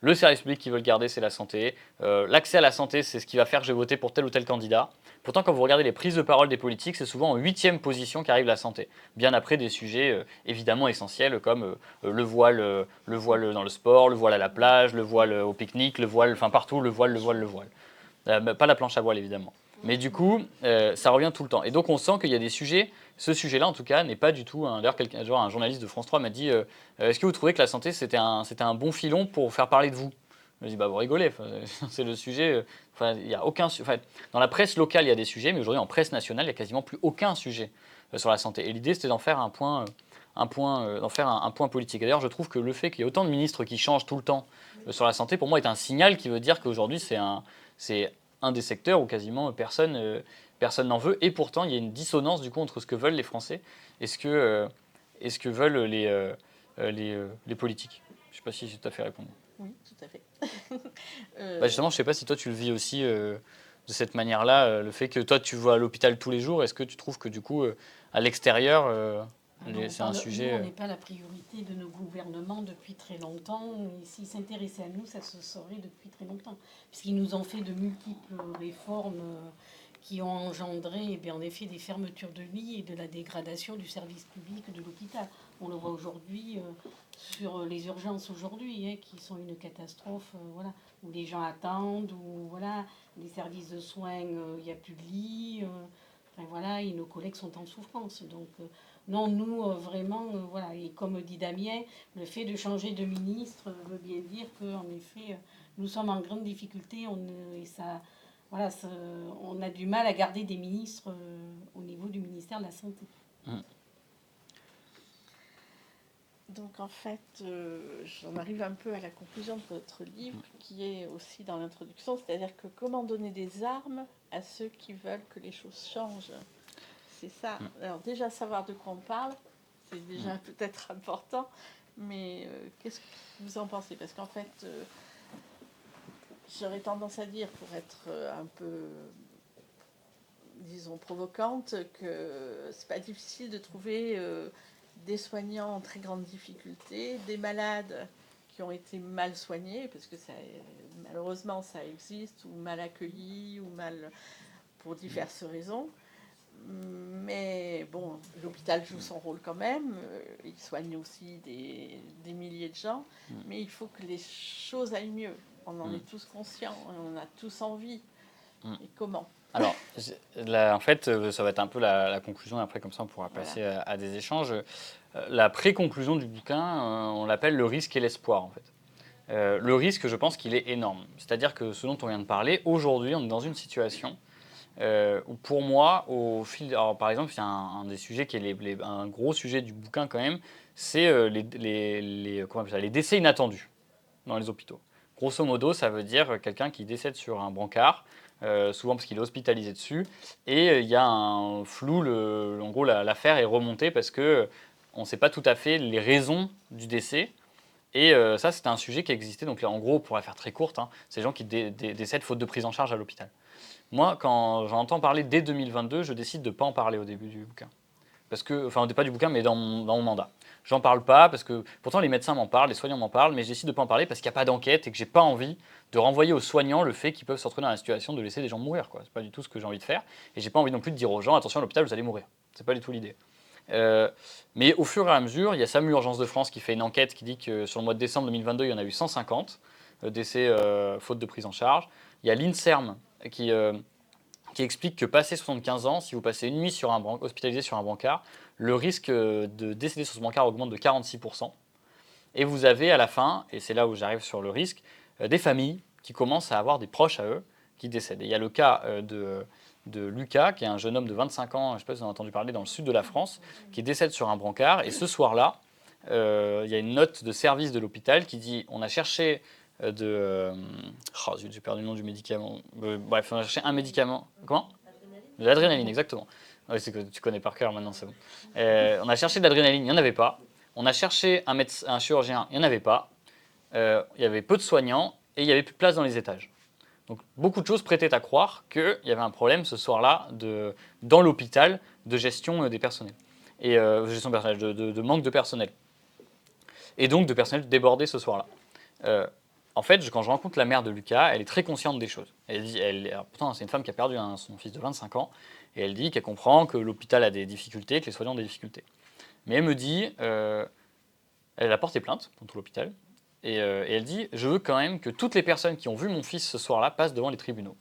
Le service public qu'ils veulent garder, c'est la santé. L'accès à la santé, c'est ce qui va faire que je vais voter pour tel ou tel candidat. Pourtant, quand vous regardez les prises de parole des politiques, c'est souvent en 8e position qu'arrive la santé. Bien après des sujets évidemment essentiels comme le voile dans le sport, le voile à la plage, le voile au pique-nique, le voile, partout, le voile. Pas la planche à voile évidemment. Mais du coup, ça revient tout le temps. Et donc on sent qu'il y a des sujets, ce sujet-là en tout cas n'est pas du tout, d'ailleurs un journaliste de France 3 m'a dit est-ce que vous trouvez que la santé c'était un bon filon pour faire parler de vous ? Je me dis vous rigolez, c'est le sujet, il y a aucun, dans la presse locale il y a des sujets, mais aujourd'hui en presse nationale il n'y a quasiment plus aucun sujet sur la santé. Et l'idée c'était d'en faire un point d'en faire un point politique. Et d'ailleurs, je trouve que le fait qu'il y ait autant de ministres qui changent tout le temps sur la santé, pour moi, est un signal qui veut dire qu'aujourd'hui, c'est un des secteurs où quasiment personne n'en veut. Et pourtant, il y a une dissonance du coup entre ce que veulent les Français et ce que veulent les politiques. Je ne sais pas si j'ai tout à fait répondu. Oui, tout à fait. Justement, je ne sais pas si toi, tu le vis aussi de cette manière-là, le fait que toi, tu vas à l'hôpital tous les jours. Est-ce que tu trouves que du coup, à l'extérieur, c'est un sujet... Nous, on n'est pas la priorité de nos gouvernements depuis très longtemps. Et s'ils s'intéressaient à nous, ça se saurait depuis très longtemps. Puisqu'ils nous ont fait de multiples réformes qui ont engendré en effet des fermetures de lits et de la dégradation du service public de l'hôpital. On le voit aujourd'hui sur les urgences aujourd'hui, qui sont une catastrophe, voilà, où les gens attendent, où voilà, les services de soins, il n'y a plus de lits, voilà, et nos collègues sont en souffrance. Donc non, nous vraiment, voilà, et comme dit Damien, le fait de changer de ministre veut bien dire qu'en effet, nous sommes en grande difficulté, et ça. Voilà, on a du mal à garder des ministres au niveau du ministère de la Santé. Donc en fait, j'en arrive un peu à la conclusion de votre livre, qui est aussi dans l'introduction, c'est-à-dire que comment donner des armes à ceux qui veulent que les choses changent. C'est ça. Alors déjà, savoir de quoi on parle, c'est déjà peut-être important, mais qu'est-ce que vous en pensez? Parce qu'en fait... j'aurais tendance à dire, pour être un peu, disons, provocante, que c'est pas difficile de trouver des soignants en très grande difficulté, des malades qui ont été mal soignés, parce que malheureusement ça existe, ou mal accueillis, ou mal pour diverses raisons. Mais bon, l'hôpital joue son rôle quand même, il soigne aussi des milliers de gens, mais il faut que les choses aillent mieux. On en est tous conscients, on a tous envie. Et comment? Alors, en fait, ça va être un peu la conclusion, et après, comme ça, on pourra passer à des échanges. La pré-conclusion du bouquin, on l'appelle le risque et l'espoir, en fait. Le risque, je pense qu'il est énorme. C'est-à-dire que ce dont on vient de parler, aujourd'hui, on est dans une situation où, pour moi, alors, par exemple, il y a un des sujets qui est un gros sujet du bouquin, quand même, c'est les décès inattendus dans les hôpitaux. Grosso modo, ça veut dire quelqu'un qui décède sur un brancard, souvent parce qu'il est hospitalisé dessus, et il y a un flou, en gros l'affaire est remontée parce qu'on ne sait pas tout à fait les raisons du décès, et ça c'était un sujet qui existait, donc là, en gros, on pourrait faire très courte, c'est les gens qui décèdent faute de prise en charge à l'hôpital. Moi, quand j'en entends parler dès 2022, je décide de ne pas en parler au début du bouquin. Enfin, pas du bouquin, mais dans mon mandat. J'en parle pas parce que pourtant les médecins m'en parlent, les soignants m'en parlent, mais je décide de pas en parler parce qu'il n'y a pas d'enquête et que j'ai pas envie de renvoyer aux soignants le fait qu'ils peuvent se retrouver dans la situation de laisser des gens mourir. C'est pas du tout ce que j'ai envie de faire. Et j'ai pas envie non plus de dire aux gens attention à l'hôpital vous allez mourir. C'est pas du tout l'idée. Mais au fur et à mesure, il y a SAMU Urgences de France qui fait une enquête qui dit que sur le mois de décembre 2022, il y en a eu 150 décès faute de prise en charge. Il y a l'INSERM qui explique que passé 75 ans, si vous passez une nuit hospitalisé sur un brancard, le risque de décéder sur ce brancard augmente de 46%. Et vous avez à la fin, et c'est là où j'arrive sur le risque, des familles qui commencent à avoir des proches à eux qui décèdent. Et il y a le cas de Lucas, qui est un jeune homme de 25 ans, je ne sais pas si vous en avez entendu parler, dans le sud de la France, qui décède sur un brancard. Et ce soir-là, il y a une note de service de l'hôpital qui dit on a cherché j'ai perdu le nom du médicament. Bref, on a cherché un médicament. Comment? De l'adrénaline, exactement. Ouais, c'est que tu connais par cœur maintenant, c'est bon. On a cherché de l'adrénaline, il n'y en avait pas. On a cherché un chirurgien, il n'y en avait pas. Il y avait peu de soignants et il n'y avait plus de place dans les étages. Donc beaucoup de choses prêtaient à croire qu'il y avait un problème ce soir-là dans l'hôpital de gestion des personnels. Et gestion personnelle, de manque de personnel. Et donc de personnel débordé ce soir-là. En fait, quand je rencontre la mère de Lucas, elle est très consciente des choses. Pourtant, c'est une femme qui a perdu son fils de 25 ans, et elle dit qu'elle comprend que l'hôpital a des difficultés, que les soignants ont des difficultés. Mais elle me dit, elle a porté plainte pour tout l'hôpital, et elle dit, je veux quand même que toutes les personnes qui ont vu mon fils ce soir-là passent devant les tribunaux.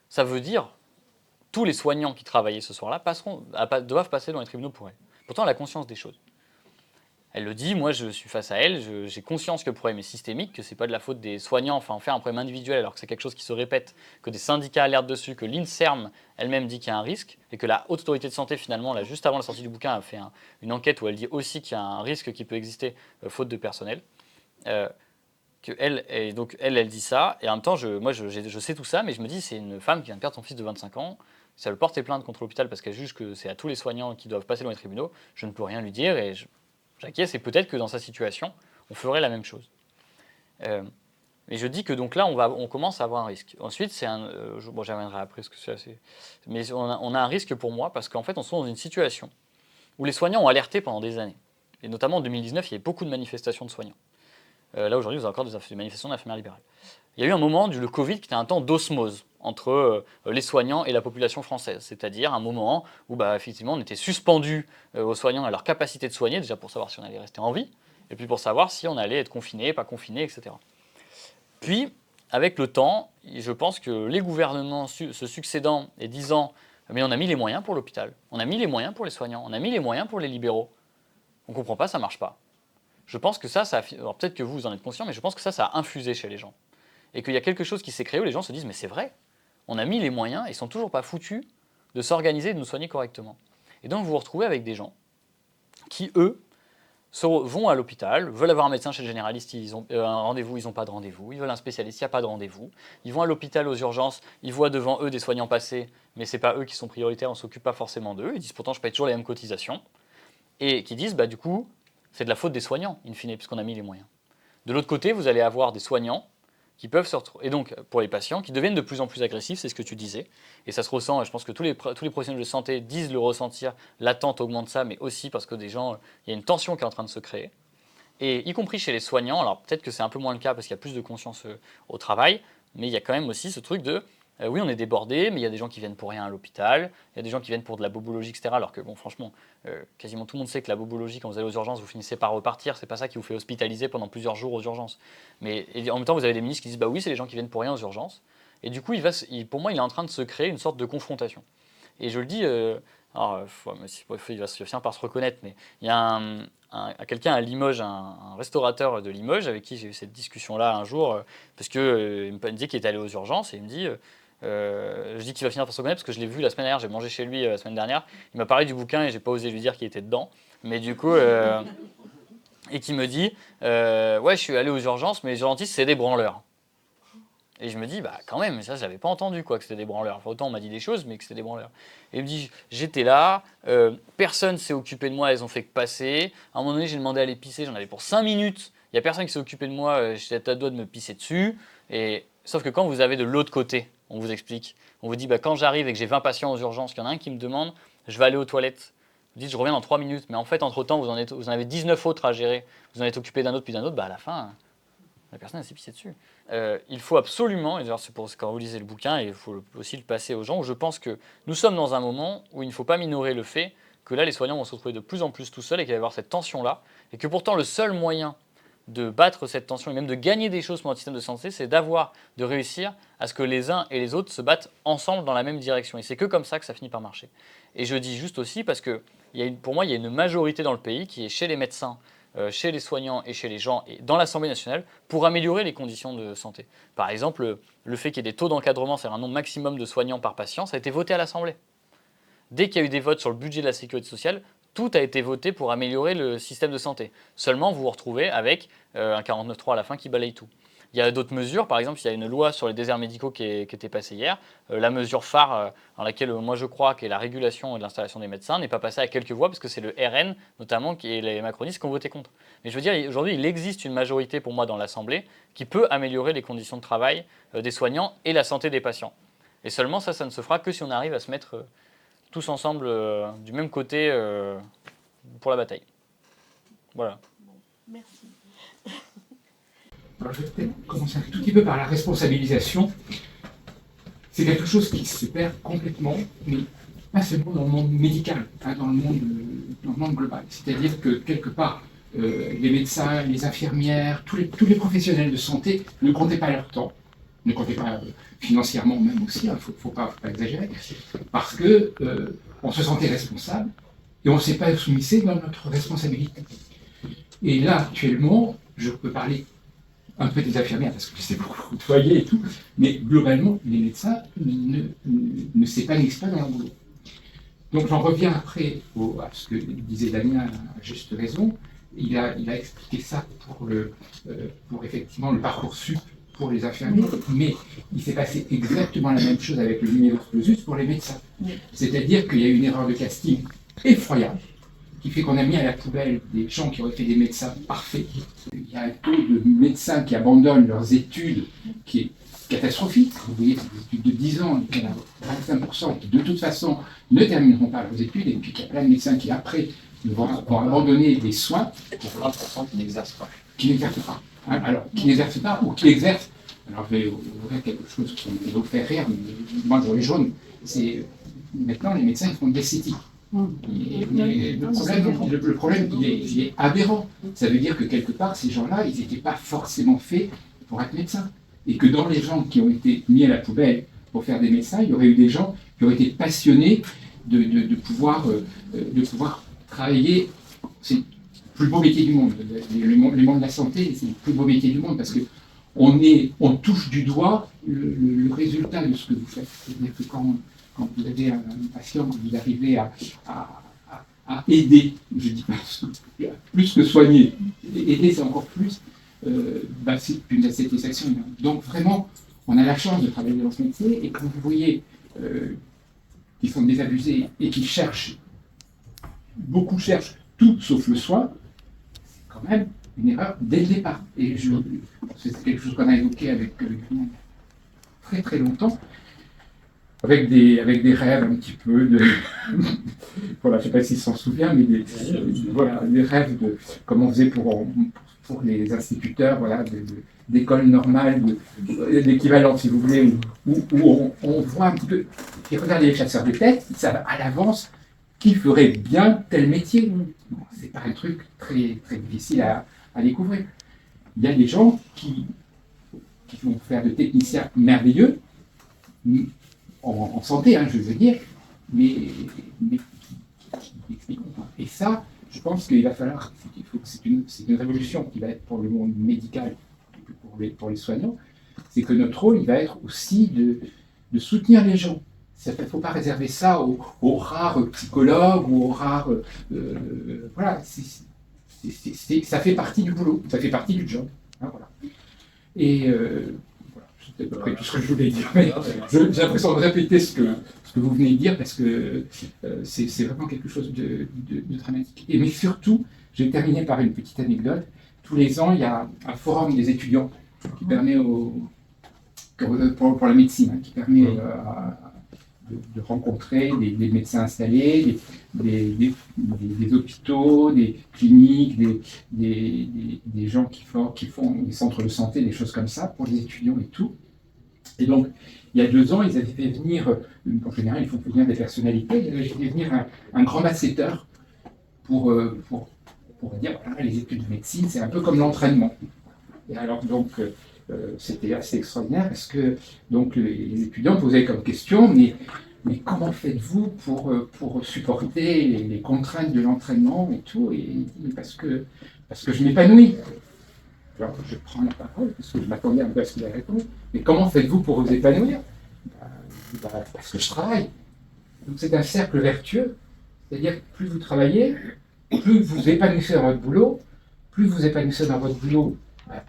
Ça veut dire, tous les soignants qui travaillaient ce soir-là doivent passer devant les tribunaux pour elle. Pourtant, elle a conscience des choses. Elle le dit, moi je suis face à elle, j'ai conscience que le problème est systémique, que c'est pas de la faute des soignants, enfin en faire un problème individuel alors que c'est quelque chose qui se répète, que des syndicats alertent dessus, que l'INSERM elle-même dit qu'il y a un risque, et que la Haute Autorité de Santé finalement, là, juste avant la sortie du bouquin, a fait une enquête où elle dit aussi qu'il y a un risque qui peut exister faute de personnel. Donc elle dit ça, et en même temps, moi je sais tout ça, mais je me dis, c'est une femme qui vient de perdre son fils de 25 ans, si elle porte plainte contre l'hôpital parce qu'elle juge que c'est à tous les soignants qui doivent passer dans les tribunaux, je ne peux rien lui dire, et j'acquiesce, et peut-être que dans sa situation, on ferait la même chose. Mais je dis que donc là, on commence à avoir un risque. Ensuite, bon, j'y reviendrai après, parce que c'est assez... Mais on a un risque pour moi, parce qu'en fait, on se trouve dans une situation où les soignants ont alerté pendant des années. Et notamment en 2019, il y avait beaucoup de manifestations de soignants. Là, aujourd'hui, vous avez encore des manifestations d'infirmières libérales. Il y a eu un moment, le Covid, qui était un temps d'osmose entre les soignants et la population française. C'est-à-dire un moment où, effectivement, on était suspendus aux soignants à leur capacité de soigner, déjà pour savoir si on allait rester en vie, et puis pour savoir si on allait être confiné, pas confiné, etc. Puis, avec le temps, je pense que les gouvernements se succédant et disant « mais on a mis les moyens pour l'hôpital, on a mis les moyens pour les soignants, on a mis les moyens pour les libéraux », on ne comprend pas, ça ne marche pas. Je pense que alors peut-être que vous en êtes conscient, mais je pense que ça a infusé chez les gens. Et qu'il y a quelque chose qui s'est créé où les gens se disent « mais c'est vrai, on a mis les moyens et ils ne sont toujours pas foutus de s'organiser et de nous soigner correctement ». Et donc vous vous retrouvez avec des gens qui, eux, vont à l'hôpital, veulent avoir un médecin chez le généraliste, ils ont un rendez-vous, ils n'ont pas de rendez-vous, ils veulent un spécialiste, il n'y a pas de rendez-vous, ils vont à l'hôpital aux urgences, ils voient devant eux des soignants passer, mais ce n'est pas eux qui sont prioritaires, on ne s'occupe pas forcément d'eux, ils disent pourtant je paye toujours les mêmes cotisations, et qui disent du coup c'est de la faute des soignants, in fine, puisqu'on a mis les moyens. De l'autre côté, vous allez avoir des soignants qui peuvent se retrouver, et donc pour les patients, qui deviennent de plus en plus agressifs, c'est ce que tu disais, et ça se ressent, je pense que tous les professionnels de santé disent le ressentir, l'attente augmente ça, mais aussi parce que il y a une tension qui est en train de se créer, et y compris chez les soignants, alors peut-être que c'est un peu moins le cas parce qu'il y a plus de conscience au travail, mais il y a quand même aussi ce truc de oui, on est débordé, mais il y a des gens qui viennent pour rien à l'hôpital, il y a des gens qui viennent pour de la bobologie, etc. Alors que, bon, franchement, quasiment tout le monde sait que la bobologie, quand vous allez aux urgences, vous finissez par repartir, c'est pas ça qui vous fait hospitaliser pendant plusieurs jours aux urgences. Mais en même temps, vous avez des ministres qui disent oui, c'est les gens qui viennent pour rien aux urgences. Et du coup, pour moi, il est en train de se créer une sorte de confrontation. Et je le dis, alors, il va finir par se reconnaître, mais il y a quelqu'un à Limoges, un restaurateur de Limoges, avec qui j'ai eu cette discussion-là un jour, parce qu'il me dit qu'il est allé aux urgences, et il me dit... je dis qu'il va finir par se reconnaître parce que je l'ai vu la semaine dernière, j'ai mangé chez lui la semaine dernière. Il m'a parlé du bouquin et j'ai pas osé lui dire qu'il était dedans. Mais du coup, et qui me dit ouais, je suis allé aux urgences, mais les urgentistes, c'est des branleurs. Et je me dis, quand même, ça, je l'avais pas entendu, quoi, que c'était des branleurs. Enfin, autant on m'a dit des choses, mais que c'était des branleurs. Et il me dit, j'étais là, personne s'est occupé de moi, elles ont fait que passer. À un moment donné, j'ai demandé à aller pisser, j'en avais pour 5 minutes. Il n'y a personne qui s'est occupé de moi, j'étais à deux doigts de me pisser dessus. Sauf que quand vous avez de l'autre côté, on vous explique, on vous dit, quand j'arrive et que j'ai 20 patients aux urgences, qu'il y en a un qui me demande, je vais aller aux toilettes. Vous dites, je reviens dans 3 minutes. Mais en fait, entre-temps, vous en avez 19 autres à gérer. Vous en êtes occupé d'un autre, puis d'un autre, à la fin, la personne s'est pissée dessus. Il faut absolument, et d'ailleurs c'est pour quand vous lisez le bouquin, et il faut aussi le passer aux gens, où je pense que nous sommes dans un moment où il ne faut pas minorer le fait que là, les soignants vont se retrouver de plus en plus tout seuls et qu'il va y avoir cette tension-là, et que pourtant le seul moyen de battre cette tension et même de gagner des choses pour notre système de santé, c'est de réussir à ce que les uns et les autres se battent ensemble dans la même direction. Et c'est que comme ça que ça finit par marcher. Et je dis juste aussi parce que pour moi, il y a une majorité dans le pays qui est chez les médecins, chez les soignants et chez les gens et dans l'Assemblée nationale pour améliorer les conditions de santé. Par exemple, le fait qu'il y ait des taux d'encadrement, c'est-à-dire un nombre maximum de soignants par patient, ça a été voté à l'Assemblée. Dès qu'il y a eu des votes sur le budget de la sécurité sociale, tout a été voté pour améliorer le système de santé. Seulement, vous vous retrouvez avec un 49.3 à la fin qui balaye tout. Il y a d'autres mesures, par exemple, il y a une loi sur les déserts médicaux qui était passée hier. La mesure phare, dans laquelle moi je crois qu'est la régulation et l'installation des médecins, n'est pas passée à quelques voix, parce que c'est le RN, notamment, et les macronistes qui ont voté contre. Mais je veux dire, aujourd'hui, il existe une majorité, pour moi, dans l'Assemblée, qui peut améliorer les conditions de travail des soignants et la santé des patients. Et seulement, ça ne se fera que si on arrive à se mettre tous ensemble du même côté pour la bataille. Voilà. Bon, merci. Alors je vais peut-être commencer un tout petit peu par la responsabilisation. C'est quelque chose qui se perd complètement, mais pas seulement dans le monde médical, hein, dans le monde global. C'est-à-dire que quelque part, les médecins, les infirmières, tous les professionnels de santé ne comptaient pas leur temps, ne comptaient pas financièrement même aussi, il ne faut pas exagérer, parce qu'on se sentait responsable et on ne s'est pas soumis dans notre responsabilité. Et là, actuellement, je peux parler un peu des infirmières, parce que je sais beaucoup côtoyer et tout, mais globalement, les médecins ne s'épanouissent pas dans leur boulot. Donc j'en reviens après à ce que disait Damien à juste raison. Il a expliqué ça pour effectivement le Parcoursup pour les infirmiers, mais il s'est passé exactement la même chose avec le numerus clausus pour les médecins. C'est-à-dire qu'il y a eu une erreur de casting effroyable, qui fait qu'on a mis à la poubelle des gens qui auraient fait des médecins parfaits. Il y a un taux de médecins qui abandonnent leurs études qui est catastrophique. Vous voyez, des études de 10 ans, il y en a 25% qui de toute façon ne termineront pas leurs études, et puis il y a plein de médecins qui après vont abandonner des soins Pour 20% qui n'exercent pas. qui n'exercent pas. Hein, alors, qui n'exercent pas ou qui exercent. Alors, je vais ouvrir quelque chose qui va vous faire rire, mais moi, je les jaune. C'est maintenant, les médecins ils font de l'esthétique. Le problème, il est aberrant. Ça veut dire que quelque part, ces gens-là, ils n'étaient pas forcément faits pour être médecins. Et que dans les gens qui ont été mis à la poubelle pour faire des médecins, il y aurait eu des gens qui auraient été passionnés de pouvoir travailler. C'est le plus beau métier du monde. Le monde de la santé, c'est le plus beau métier du monde parce que on touche du doigt le résultat de ce que vous faites. C'est-à-dire que quand vous avez un patient, que vous arrivez à aider, je dis pas plus que soigner, aider c'est encore plus, c'est une satisfaction. Donc vraiment, on a la chance de travailler dans ce métier, et quand vous voyez qu'ils sont désabusés et qu'ils beaucoup cherchent tout sauf le soin, c'est quand même une erreur dès le départ. Et c'est quelque chose qu'on a évoqué avec très très longtemps, avec des rêves un petit peu de... voilà, je ne sais pas s'il s'en souvient, mais des rêves de comment on faisait pour les instituteurs, voilà, d'écoles normales, d'équivalent, si vous voulez, où on voit un petit peu... Et regardez les chasseurs de tête, ils savent à l'avance qui ferait bien tel métier. Bon, c'est pas un truc très, très difficile à découvrir. Il y a des gens qui vont faire de techniciens merveilleux, en santé, hein, je veux dire, mais qui n'expliqueront pas. Et ça, je pense qu'il va falloir, c'est une révolution qui va être pour le monde médical, pour les soignants, c'est que notre rôle, il va être aussi de soutenir les gens. Il ne faut pas réserver ça aux rares psychologues ou aux rares... voilà, ça fait partie du boulot, ça fait partie du job. Hein, voilà. Et voilà, c'est à peu près tout ce que je voulais dire. Mais j'ai l'impression de répéter ce que vous venez de dire parce que c'est vraiment quelque chose de dramatique. Mais surtout, je vais terminer par une petite anecdote. Tous les ans, il y a un forum des étudiants qui permet pour la médecine, hein, qui permet de rencontrer des médecins installés, des hôpitaux, des cliniques, des gens qui font des centres de santé, des choses comme ça, pour les étudiants et tout. Et donc, il y a 2 ans, ils avaient fait venir, en général, ils font venir des personnalités, ils avaient fait venir un grand basketteur pour dire, voilà, les études de médecine, c'est un peu comme l'entraînement. Et alors, donc, c'était assez extraordinaire parce que donc, les étudiants posaient comme question, mais comment faites-vous pour supporter les contraintes de l'entraînement et tout? Et parce que je m'épanouis. Alors, je prends la parole parce que je m'attendais un peu à ce qu'il allait répondre. Mais comment faites-vous pour vous épanouir? Parce que je travaille. Donc c'est un cercle vertueux. C'est-à-dire que plus vous travaillez, plus vous épanouissez dans votre boulot, plus vous épanouissez dans votre boulot,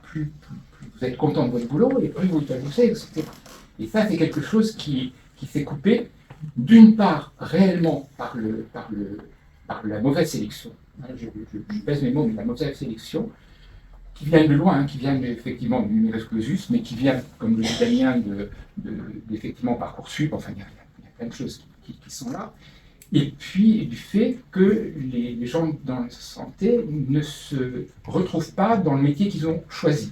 plus vous êtes content de votre boulot, et plus vous épanouissez, etc. Et ça, c'est quelque chose qui s'est coupé, d'une part, réellement par la mauvaise sélection. Je pèse mes mots, mais la mauvaise sélection, qui vient de loin, qui vient effectivement du numerus clausus, mais qui vient, comme le dit Damien, d'effectivement Parcoursup, enfin, il y a plein de choses qui sont là. Et puis du fait que les gens dans la santé ne se retrouvent pas dans le métier qu'ils ont choisi,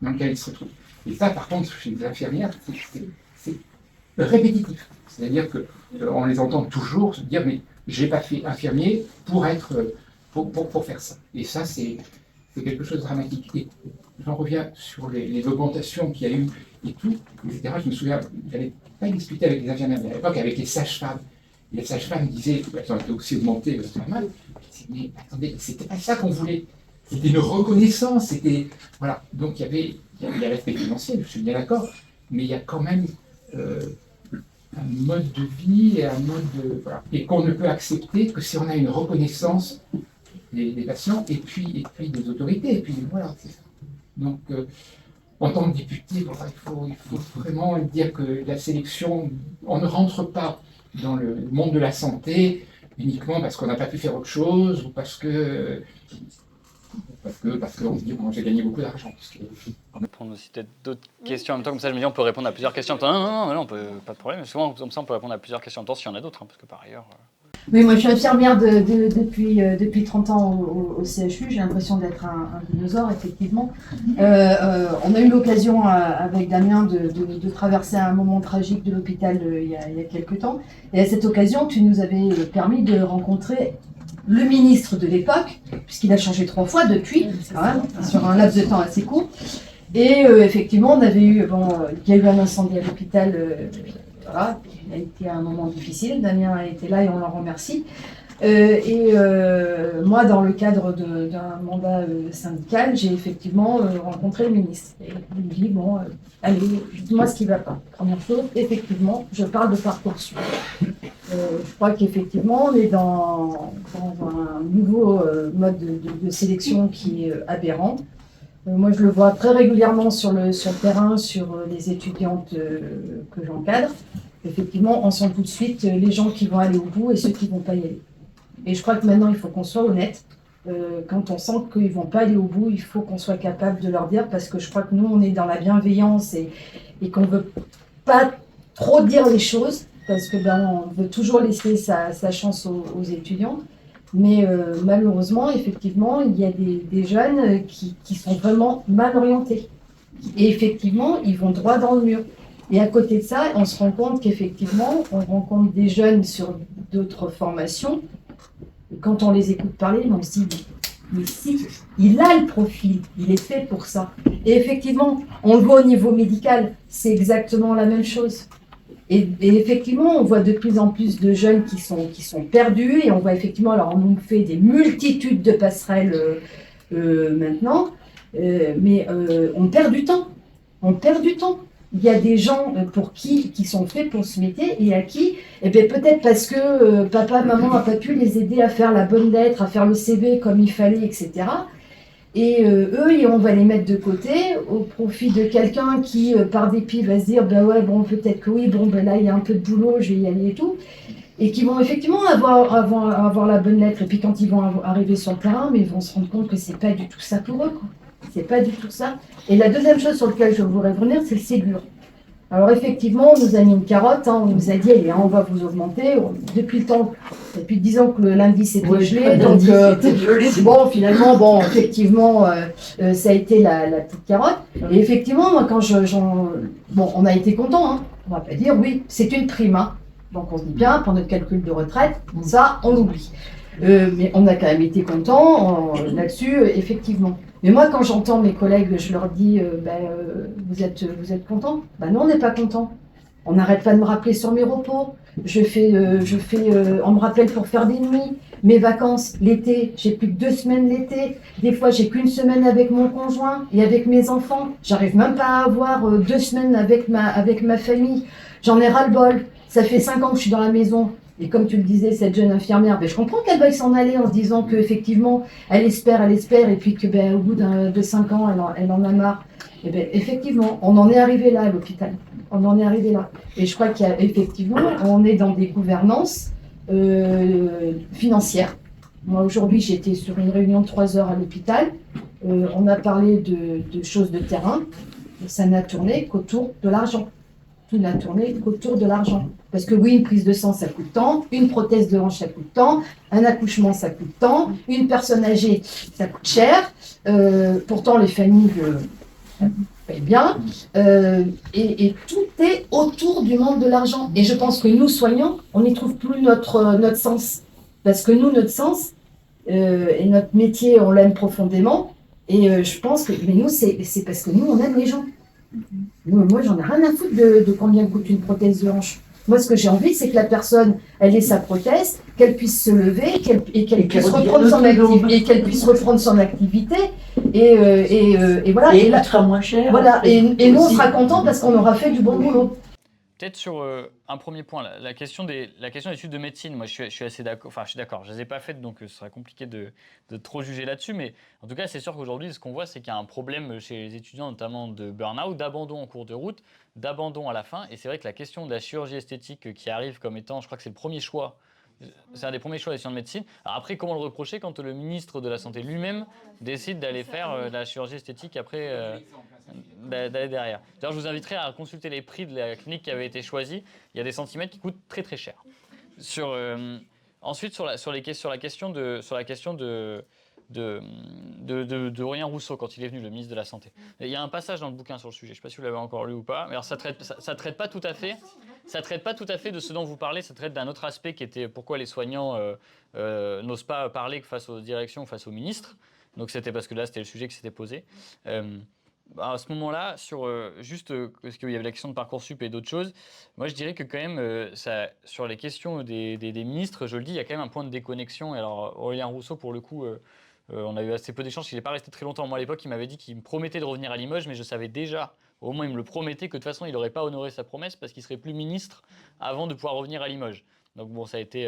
dans lequel ils se retrouvent. Et ça, par contre, chez les infirmières, c'est répétitif. C'est-à-dire qu'on les entend toujours se dire, mais je n'ai pas fait infirmier pour faire ça. Et ça, c'est quelque chose de dramatique. Et j'en reviens sur les augmentations qu'il y a eu et tout, etc. Je me souviens, je n'avais pas discuté avec les infirmières, mais à l'époque avec les sages-femmes. Et la sage-femme disait, elles ont été aussi augmentées pas mal. Mais attendez, c'était pas ça qu'on voulait. C'était une reconnaissance, c'était. Voilà. Donc il y a l'aspect financier, je suis bien d'accord, mais il y a quand même un mode de vie et un mode de. Voilà. Et qu'on ne peut accepter que si on a une reconnaissance des patients et puis des autorités. Et puis voilà, c'est ça. Donc en tant que député, voilà, il faut vraiment dire que la sélection, on ne rentre pas dans le monde de la santé uniquement parce qu'on n'a pas pu faire autre chose ou parce qu'on se dit bon, j'ai gagné beaucoup d'argent. On peut prendre aussi peut-être d'autres questions en même temps, comme ça je me dis on peut répondre à plusieurs questions en même temps. Non, on peut, pas de problème. Souvent comme ça on peut répondre à plusieurs questions en même temps s'il y en a d'autres, hein, parce que par ailleurs. Oui, moi je suis infirmière depuis 30 ans au CHU, j'ai l'impression d'être un dinosaure, effectivement. On a eu l'occasion avec Damien de traverser un moment tragique de l'hôpital il y a quelques temps. Et à cette occasion, tu nous avais permis de rencontrer le ministre de l'époque, puisqu'il a changé 3 fois depuis, quand même, sur un laps de temps assez court. Et effectivement, on avait eu, il y a eu un incendie à l'hôpital. Voilà, il a été un moment difficile. Damien a été là et on l'en remercie. Moi, dans le cadre d'un mandat syndical, j'ai effectivement rencontré le ministre. Et il me dit, bon, allez, dis-moi ce qui ne va pas. Première chose, effectivement, je parle de Parcoursup. Je crois qu'effectivement, on est dans un nouveau mode de sélection qui est aberrant. Moi, je le vois très régulièrement sur le terrain, sur les étudiantes que j'encadre. Effectivement, on sent tout de suite les gens qui vont aller au bout et ceux qui ne vont pas y aller. Et je crois que maintenant, il faut qu'on soit honnête. Quand on sent qu'ils ne vont pas aller au bout, il faut qu'on soit capable de leur dire, parce que je crois que nous, on est dans la bienveillance et qu'on ne veut pas trop dire les choses, parce que on veut toujours laisser sa chance aux étudiants. Mais malheureusement, effectivement, il y a des jeunes qui sont vraiment mal orientés. Et effectivement, ils vont droit dans le mur. Et à côté de ça, on se rend compte qu'effectivement, on rencontre des jeunes sur d'autres formations. Et quand on les écoute parler, on se dit, mais si, il a le profil, il est fait pour ça. Et effectivement, on le voit au niveau médical, c'est exactement la même chose. Et effectivement, on voit de plus en plus de jeunes qui sont perdus, et on voit effectivement, alors on nous fait des multitudes de passerelles maintenant, mais on perd du temps. On perd du temps. Il y a des gens qui sont faits pour ce métier et à qui, peut-être parce que papa, maman n'a pas pu les aider à faire la bonne lettre, à faire le CV comme il fallait, etc. Et eux, on va les mettre de côté au profit de quelqu'un qui, par dépit, va se dire ouais, bon, peut-être que oui, là, il y a un peu de boulot, je vais y aller et tout. Et qui vont effectivement avoir la bonne lettre. Et puis quand ils vont arriver sur le terrain, mais ils vont se rendre compte que c'est pas du tout ça pour eux, quoi. C'est pas du tout ça. Et la deuxième chose sur laquelle je voudrais revenir, c'est le Ségur. Alors effectivement, on nous a mis une carotte, on nous a dit, allez, on va vous augmenter. Depuis 10 ans que l'indice était gelé, donc bon, finalement, effectivement, ça a été la petite carotte. Et effectivement, moi, quand on a été contents, hein, on va pas dire, oui, c'est une prime, hein. Donc on se dit bien, pour notre calcul de retraite, ça, on oublie. Mais on a quand même été contents là-dessus, effectivement. Mais moi, quand j'entends mes collègues, je leur dis vous êtes contents ? Non, on n'est pas contents. On n'arrête pas de me rappeler sur mes repos. On me rappelle pour faire des nuits. Mes vacances, l'été, j'ai plus que 2 semaines l'été. Des fois, j'ai qu'une semaine avec mon conjoint et avec mes enfants. J'arrive même pas à avoir 2 semaines avec ma famille. J'en ai ras-le-bol. Ça fait 5 ans que je suis dans la maison. Et comme tu le disais, cette jeune infirmière, je comprends qu'elle veuille s'en aller en se disant qu'effectivement, elle espère, et puis que au bout de 5 ans, elle en a marre. Et effectivement, on en est arrivé là à l'hôpital. On en est arrivé là. Et je crois qu'effectivement, on est dans des gouvernances financières. Moi, aujourd'hui, j'étais sur une réunion de 3 heures à l'hôpital. On a parlé de choses de terrain. Ça n'a tourné qu'autour de l'argent. Tout n'a tourné qu'autour de l'argent. Parce que oui, une prise de sang, ça coûte tant, une prothèse de hanche, ça coûte tant, un accouchement, ça coûte tant, une personne âgée, ça coûte cher. Pourtant, les familles payent bien. Et tout est autour du monde de l'argent. Et je pense que nous, soignants, on n'y trouve plus notre sens. Parce que nous, notre sens et notre métier, on l'aime profondément. Et je pense que nous, c'est parce que nous, on aime les gens. Moi, j'en ai rien à foutre de combien coûte une prothèse de hanche. Moi, ce que j'ai envie, c'est que la personne, elle ait sa prothèse, qu'elle puisse se lever et qu'elle puisse reprendre son activité. Et voilà. Et là, sera moins cher. Voilà. Et nous, on sera contents parce qu'on aura fait du bon boulot. Peut-être sur un premier point, la question des études de médecine, moi je suis assez d'accord, enfin je suis d'accord, je ne les ai pas faites donc ce serait compliqué de trop juger là-dessus, mais en tout cas c'est sûr qu'aujourd'hui ce qu'on voit c'est qu'il y a un problème chez les étudiants notamment de burn-out, d'abandon en cours de route, d'abandon à la fin, et c'est vrai que la question de la chirurgie esthétique qui arrive comme étant, je crois que c'est le premier choix, c'est un des premiers choix des étudiants de médecine. Alors après, comment le reprocher quand le ministre de la Santé lui-même décide d'aller faire de la chirurgie esthétique après d'aller derrière. D'ailleurs, je vous inviterai à consulter les prix de la clinique qui avait été choisie. Il y a des centimètres qui coûtent très très cher. Ensuite, sur la question de Aurélien Rousseau quand il est venu, le ministre de la Santé. Il y a un passage dans le bouquin sur le sujet. Je ne sais pas si vous l'avez encore lu ou pas. Mais alors ça traite pas tout à fait. Ça traite pas tout à fait de ce dont vous parlez. Ça traite d'un autre aspect qui était pourquoi les soignants n'osent pas parler face aux directions, face aux ministres. Donc c'était parce que là c'était le sujet qui s'était posé. À ce moment-là, parce qu'il y avait la question de Parcoursup et d'autres choses, moi je dirais que quand même, sur les questions des ministres, je le dis, il y a quand même un point de déconnexion. Et alors Aurélien Rousseau, pour le coup, on a eu assez peu d'échanges, il n'est pas resté très longtemps. Moi à l'époque, il m'avait dit qu'il me promettait de revenir à Limoges, mais je savais déjà, au moins il me le promettait, que de toute façon il n'aurait pas honoré sa promesse parce qu'il serait plus ministre avant de pouvoir revenir à Limoges. Donc bon, ça a été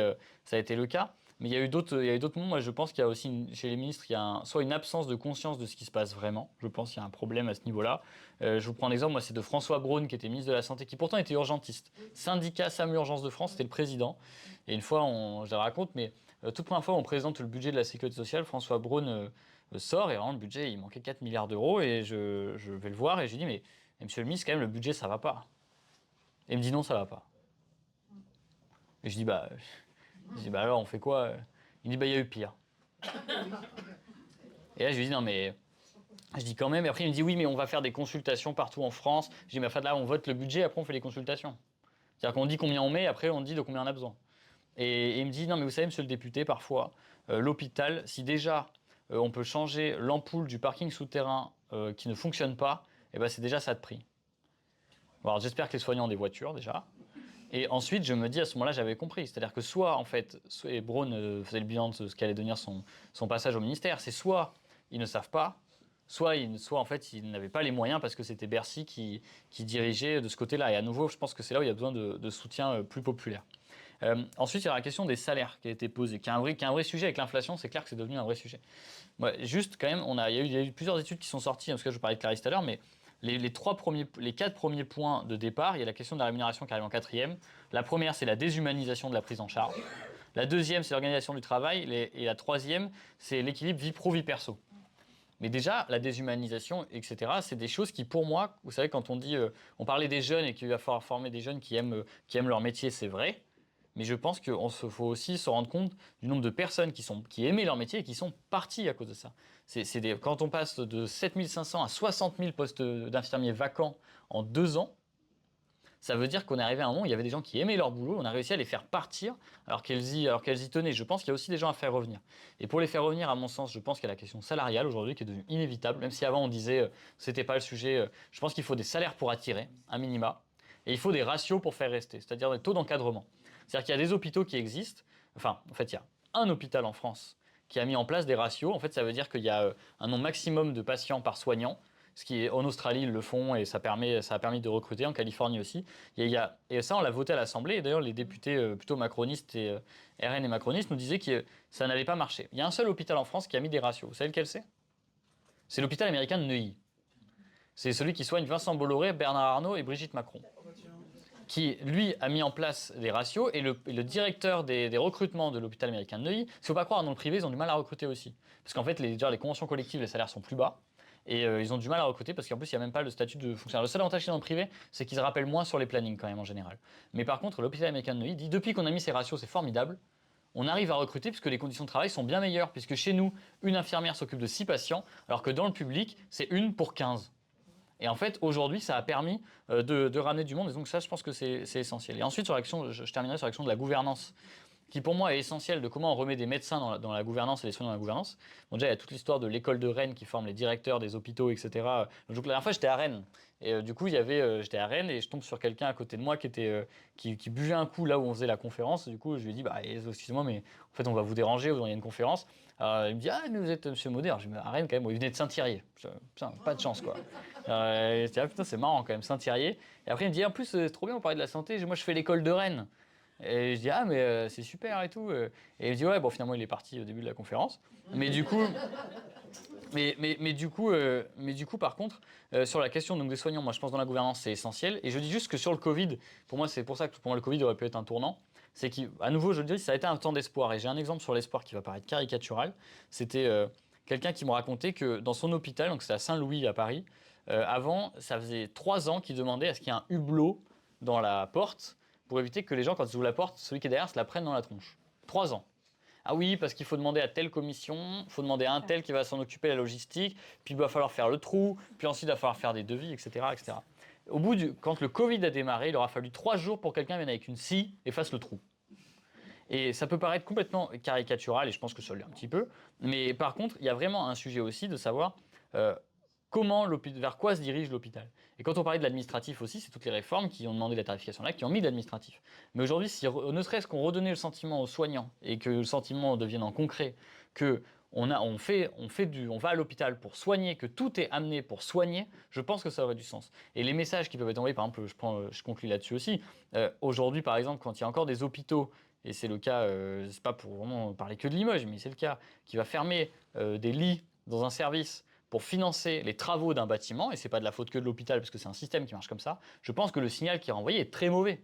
le cas. Mais il y a eu d'autres moments. Moi, je pense qu'il y a aussi, chez les ministres, il y a soit une absence de conscience de ce qui se passe vraiment. Je pense qu'il y a un problème à ce niveau-là. Je vous prends un exemple. Moi, c'est de François Braun, qui était ministre de la Santé, qui pourtant était urgentiste. Syndicat SAMU Urgence de France, c'était le président. Et une fois, je la raconte, mais toute première fois, on présente le budget de la Sécurité sociale. François Braun sort, et vraiment, le budget, il manquait 4 milliards d'euros. Et je vais le voir, et je lui dis, mais monsieur le ministre, quand même, le budget, ça va pas. Et il me dit, non, ça va pas. Et je dis, bah alors on fait quoi? Il me dit, il y a eu pire. Et là je lui dis, non mais, je dis quand même, et après il me dit, oui mais on va faire des consultations partout en France. Je dis, mais là on vote le budget, après on fait les consultations. C'est-à-dire qu'on dit combien on met, après on dit de combien on a besoin. Et il me dit, non mais vous savez monsieur le député, parfois, l'hôpital, si déjà on peut changer l'ampoule du parking souterrain qui ne fonctionne pas, et c'est déjà ça de prix. Bon, alors j'espère que les soignants ont des voitures déjà. Et ensuite, je me dis, à ce moment-là, j'avais compris. C'est-à-dire que soit, en fait, et Braun faisait le bilan de ce qu'allait devenir son passage au ministère, c'est soit ils ne savent pas, soit en fait, ils n'avaient pas les moyens parce que c'était Bercy qui dirigeait de ce côté-là. Et à nouveau, je pense que c'est là où il y a besoin de soutien plus populaire. Ensuite, il y a la question des salaires qui a été posée, qui est un vrai sujet. Avec l'inflation, c'est clair que c'est devenu un vrai sujet. Juste, quand même, il y a eu plusieurs études qui sont sorties, parce que je parlais de Clarisse tout à l'heure, mais les 4 premiers points de départ, il y a la question de la rémunération qui arrive en 4e. La première, c'est la déshumanisation de la prise en charge. La deuxième, c'est l'organisation du travail. Et la troisième, c'est l'équilibre vie pro-vie perso. Mais déjà, la déshumanisation, etc., c'est des choses qui, pour moi, vous savez, quand on dit, on parlait des jeunes et qu'il va falloir former des jeunes qui aiment leur métier, c'est vrai. Mais je pense qu'il faut aussi se rendre compte du nombre de personnes qui aimaient leur métier et qui sont parties à cause de ça. Quand on passe de 7500 à 60 000 postes d'infirmiers vacants en 2 ans, ça veut dire qu'on est arrivé à un moment où il y avait des gens qui aimaient leur boulot, on a réussi à les faire partir alors qu'elles y tenaient. Je pense qu'il y a aussi des gens à faire revenir. Et pour les faire revenir, à mon sens, je pense qu'il y a la question salariale aujourd'hui qui est devenue inévitable, même si avant on disait c'était pas le sujet. Je pense qu'il faut des salaires pour attirer, un minima, et il faut des ratios pour faire rester, c'est-à-dire des taux d'encadrement. C'est-à-dire qu'il y a des hôpitaux qui existent, enfin, en fait, il y a un hôpital en France qui a mis en place des ratios. En fait, ça veut dire qu'il y a un nombre maximum de patients par soignant, ce qui est en Australie, ils le font et ça a permis de recruter, en Californie aussi. Et ça, on l'a voté à l'Assemblée. Et d'ailleurs, les députés plutôt macronistes et RN et macronistes nous disaient que ça n'allait pas marcher. Il y a un seul hôpital en France qui a mis des ratios. Vous savez lequel c'est? C'est l'hôpital américain de Neuilly. C'est celui qui soigne Vincent Bolloré, Bernard Arnault et Brigitte Macron, qui, lui, a mis en place des ratios, et le directeur des recrutements de l'hôpital américain de Neuilly, il ne faut pas croire, dans le privé, ils ont du mal à recruter aussi. Parce qu'en fait, les conventions collectives, les salaires sont plus bas, et ils ont du mal à recruter, parce qu'en plus, il n'y a même pas le statut de fonctionnaire. Le seul avantage dans le privé, c'est qu'ils se rappellent moins sur les plannings, quand même, en général. Mais par contre, l'hôpital américain de Neuilly dit, depuis qu'on a mis ces ratios, c'est formidable, on arrive à recruter, puisque les conditions de travail sont bien meilleures, puisque chez nous, une infirmière s'occupe de 6 patients, alors que dans le public, c'est 1 pour 15. Et en fait, aujourd'hui, ça a permis de ramener du monde. Et donc ça, je pense que c'est essentiel. Et ensuite, je terminerai sur l'action de la gouvernance qui pour moi est essentielle de comment on remet des médecins dans la gouvernance et les soignants dans la gouvernance. Bon, déjà, il y a toute l'histoire de l'école de Rennes qui forme les directeurs des hôpitaux, etc. Donc, la dernière fois, j'étais à Rennes. Et du coup, j'étais à Rennes et je tombe sur quelqu'un à côté de moi qui buvait un coup là où on faisait la conférence. Du coup, je lui ai dit, excusez-moi, mais en fait, on va vous déranger, il y a une conférence. Il me dit, ah, mais vous êtes monsieur Maudet. Alors, je me dis, à Rennes, quand même, il venait de Saint-Thierry. Putain, pas de chance, quoi. Je dis, ah, putain, c'est marrant, quand même, Saint-Thierry. Et après, il me dit, en plus, c'est trop bien, on parlait de la santé. Moi, je fais l'école de Rennes. Et je dis, ah, mais c'est super et tout. Et il me dit, ouais, bon, finalement, il est parti au début de la conférence. Mais du coup. Mais du coup, par contre, sur la question donc, des soignants, moi je pense dans la gouvernance c'est essentiel. Et je dis juste que sur le Covid, pour moi c'est pour ça que pour moi le Covid aurait pu être un tournant. C'est qu'à nouveau, je le dis, ça a été un temps d'espoir. Et j'ai un exemple sur l'espoir qui va paraître caricatural. C'était quelqu'un qui me racontait que dans son hôpital, donc c'est à Saint-Louis à Paris, avant, ça faisait 3 ans qu'il demandait à ce qu'il y ait un hublot dans la porte pour éviter que les gens, quand ils ouvrent la porte, celui qui est derrière se la prenne dans la tronche. 3 ans. Ah oui, parce qu'il faut demander à telle commission, il faut demander à un tel qui va s'en occuper de la logistique, puis il va falloir faire le trou, puis ensuite il va falloir faire des devis, etc. etc. Quand le Covid a démarré, il aura fallu 3 jours pour que quelqu'un vienne avec une scie et fasse le trou. Et ça peut paraître complètement caricatural, et je pense que ça l'est un petit peu, mais par contre, il y a vraiment un sujet aussi de savoir vers quoi se dirige l'hôpital. Et quand on parlait de l'administratif aussi, c'est toutes les réformes qui ont demandé la tarification là, qui ont mis de l'administratif. Mais aujourd'hui, si ne serait-ce qu'on redonnait le sentiment aux soignants et que le sentiment devienne en concret, que on va à l'hôpital pour soigner, que tout est amené pour soigner, je pense que ça aurait du sens. Et les messages qui peuvent être envoyés, par exemple, je conclue là-dessus aussi, aujourd'hui par exemple, quand il y a encore des hôpitaux, et c'est le cas, c'est pas pour vraiment parler que de Limoges, mais c'est le cas, qui va fermer des lits dans un service pour financer les travaux d'un bâtiment, et c'est pas de la faute que de l'hôpital, parce que c'est un système qui marche comme ça, je pense que le signal qui est renvoyé est très mauvais.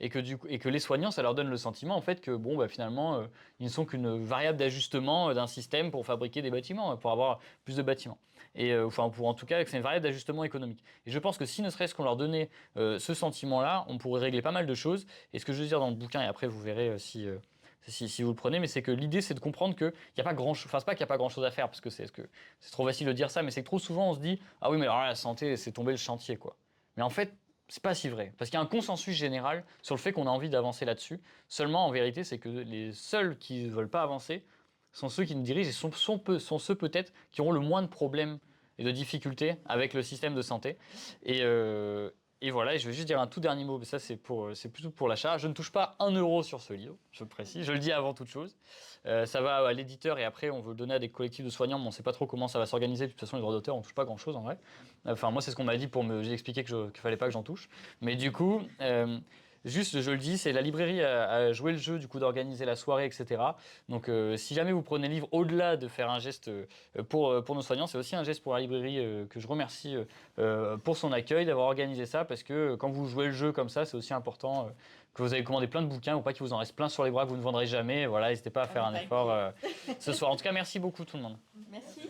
Et que les soignants, ça leur donne le sentiment en fait que finalement, ils ne sont qu'une variable d'ajustement d'un système pour fabriquer des bâtiments, pour avoir plus de bâtiments. Et pour en tout cas, que c'est une variable d'ajustement économique. Et je pense que si ne serait-ce qu'on leur donnait ce sentiment-là, on pourrait régler pas mal de choses. Et ce que je veux dire dans le bouquin, et après vous verrez si vous le prenez, mais c'est que l'idée c'est de comprendre qu'il n'y a pas grand-chose, enfin c'est pas qu'il n'y a pas grand-chose à faire, parce que c'est trop facile de dire ça, mais c'est que trop souvent on se dit « Ah oui, mais alors la santé, c'est tomber le chantier, quoi. » Mais en fait, c'est pas si vrai, parce qu'il y a un consensus général sur le fait qu'on a envie d'avancer là-dessus. Seulement, en vérité, c'est que les seuls qui ne veulent pas avancer sont ceux qui nous dirigent et sont ceux peut-être qui auront le moins de problèmes et de difficultés avec le système de santé. Et voilà, et je vais juste dire un tout dernier mot, mais ça c'est plutôt pour l'achat. Je ne touche pas 1 euro sur ce livre, je le précise, je le dis avant toute chose. Ça va à l'éditeur et après on veut le donner à des collectifs de soignants, mais on ne sait pas trop comment ça va s'organiser. De toute façon, les droits d'auteur, on ne touche pas grand-chose en vrai. Enfin, moi c'est ce qu'on m'a dit j'ai expliqué qu'il ne fallait pas que j'en touche. Mais du coup, juste, je le dis, c'est la librairie à jouer le jeu, du coup, d'organiser la soirée, etc. Donc, si jamais vous prenez le livre, au-delà de faire un geste pour nos soignants, c'est aussi un geste pour la librairie que je remercie pour son accueil, d'avoir organisé ça, parce que quand vous jouez le jeu comme ça, c'est aussi important que vous avez commandé plein de bouquins, ou pas qu'il vous en reste plein sur les bras que vous ne vendrez jamais. Voilà, n'hésitez pas à faire un effort ce soir. En tout cas, merci beaucoup tout le monde. Merci.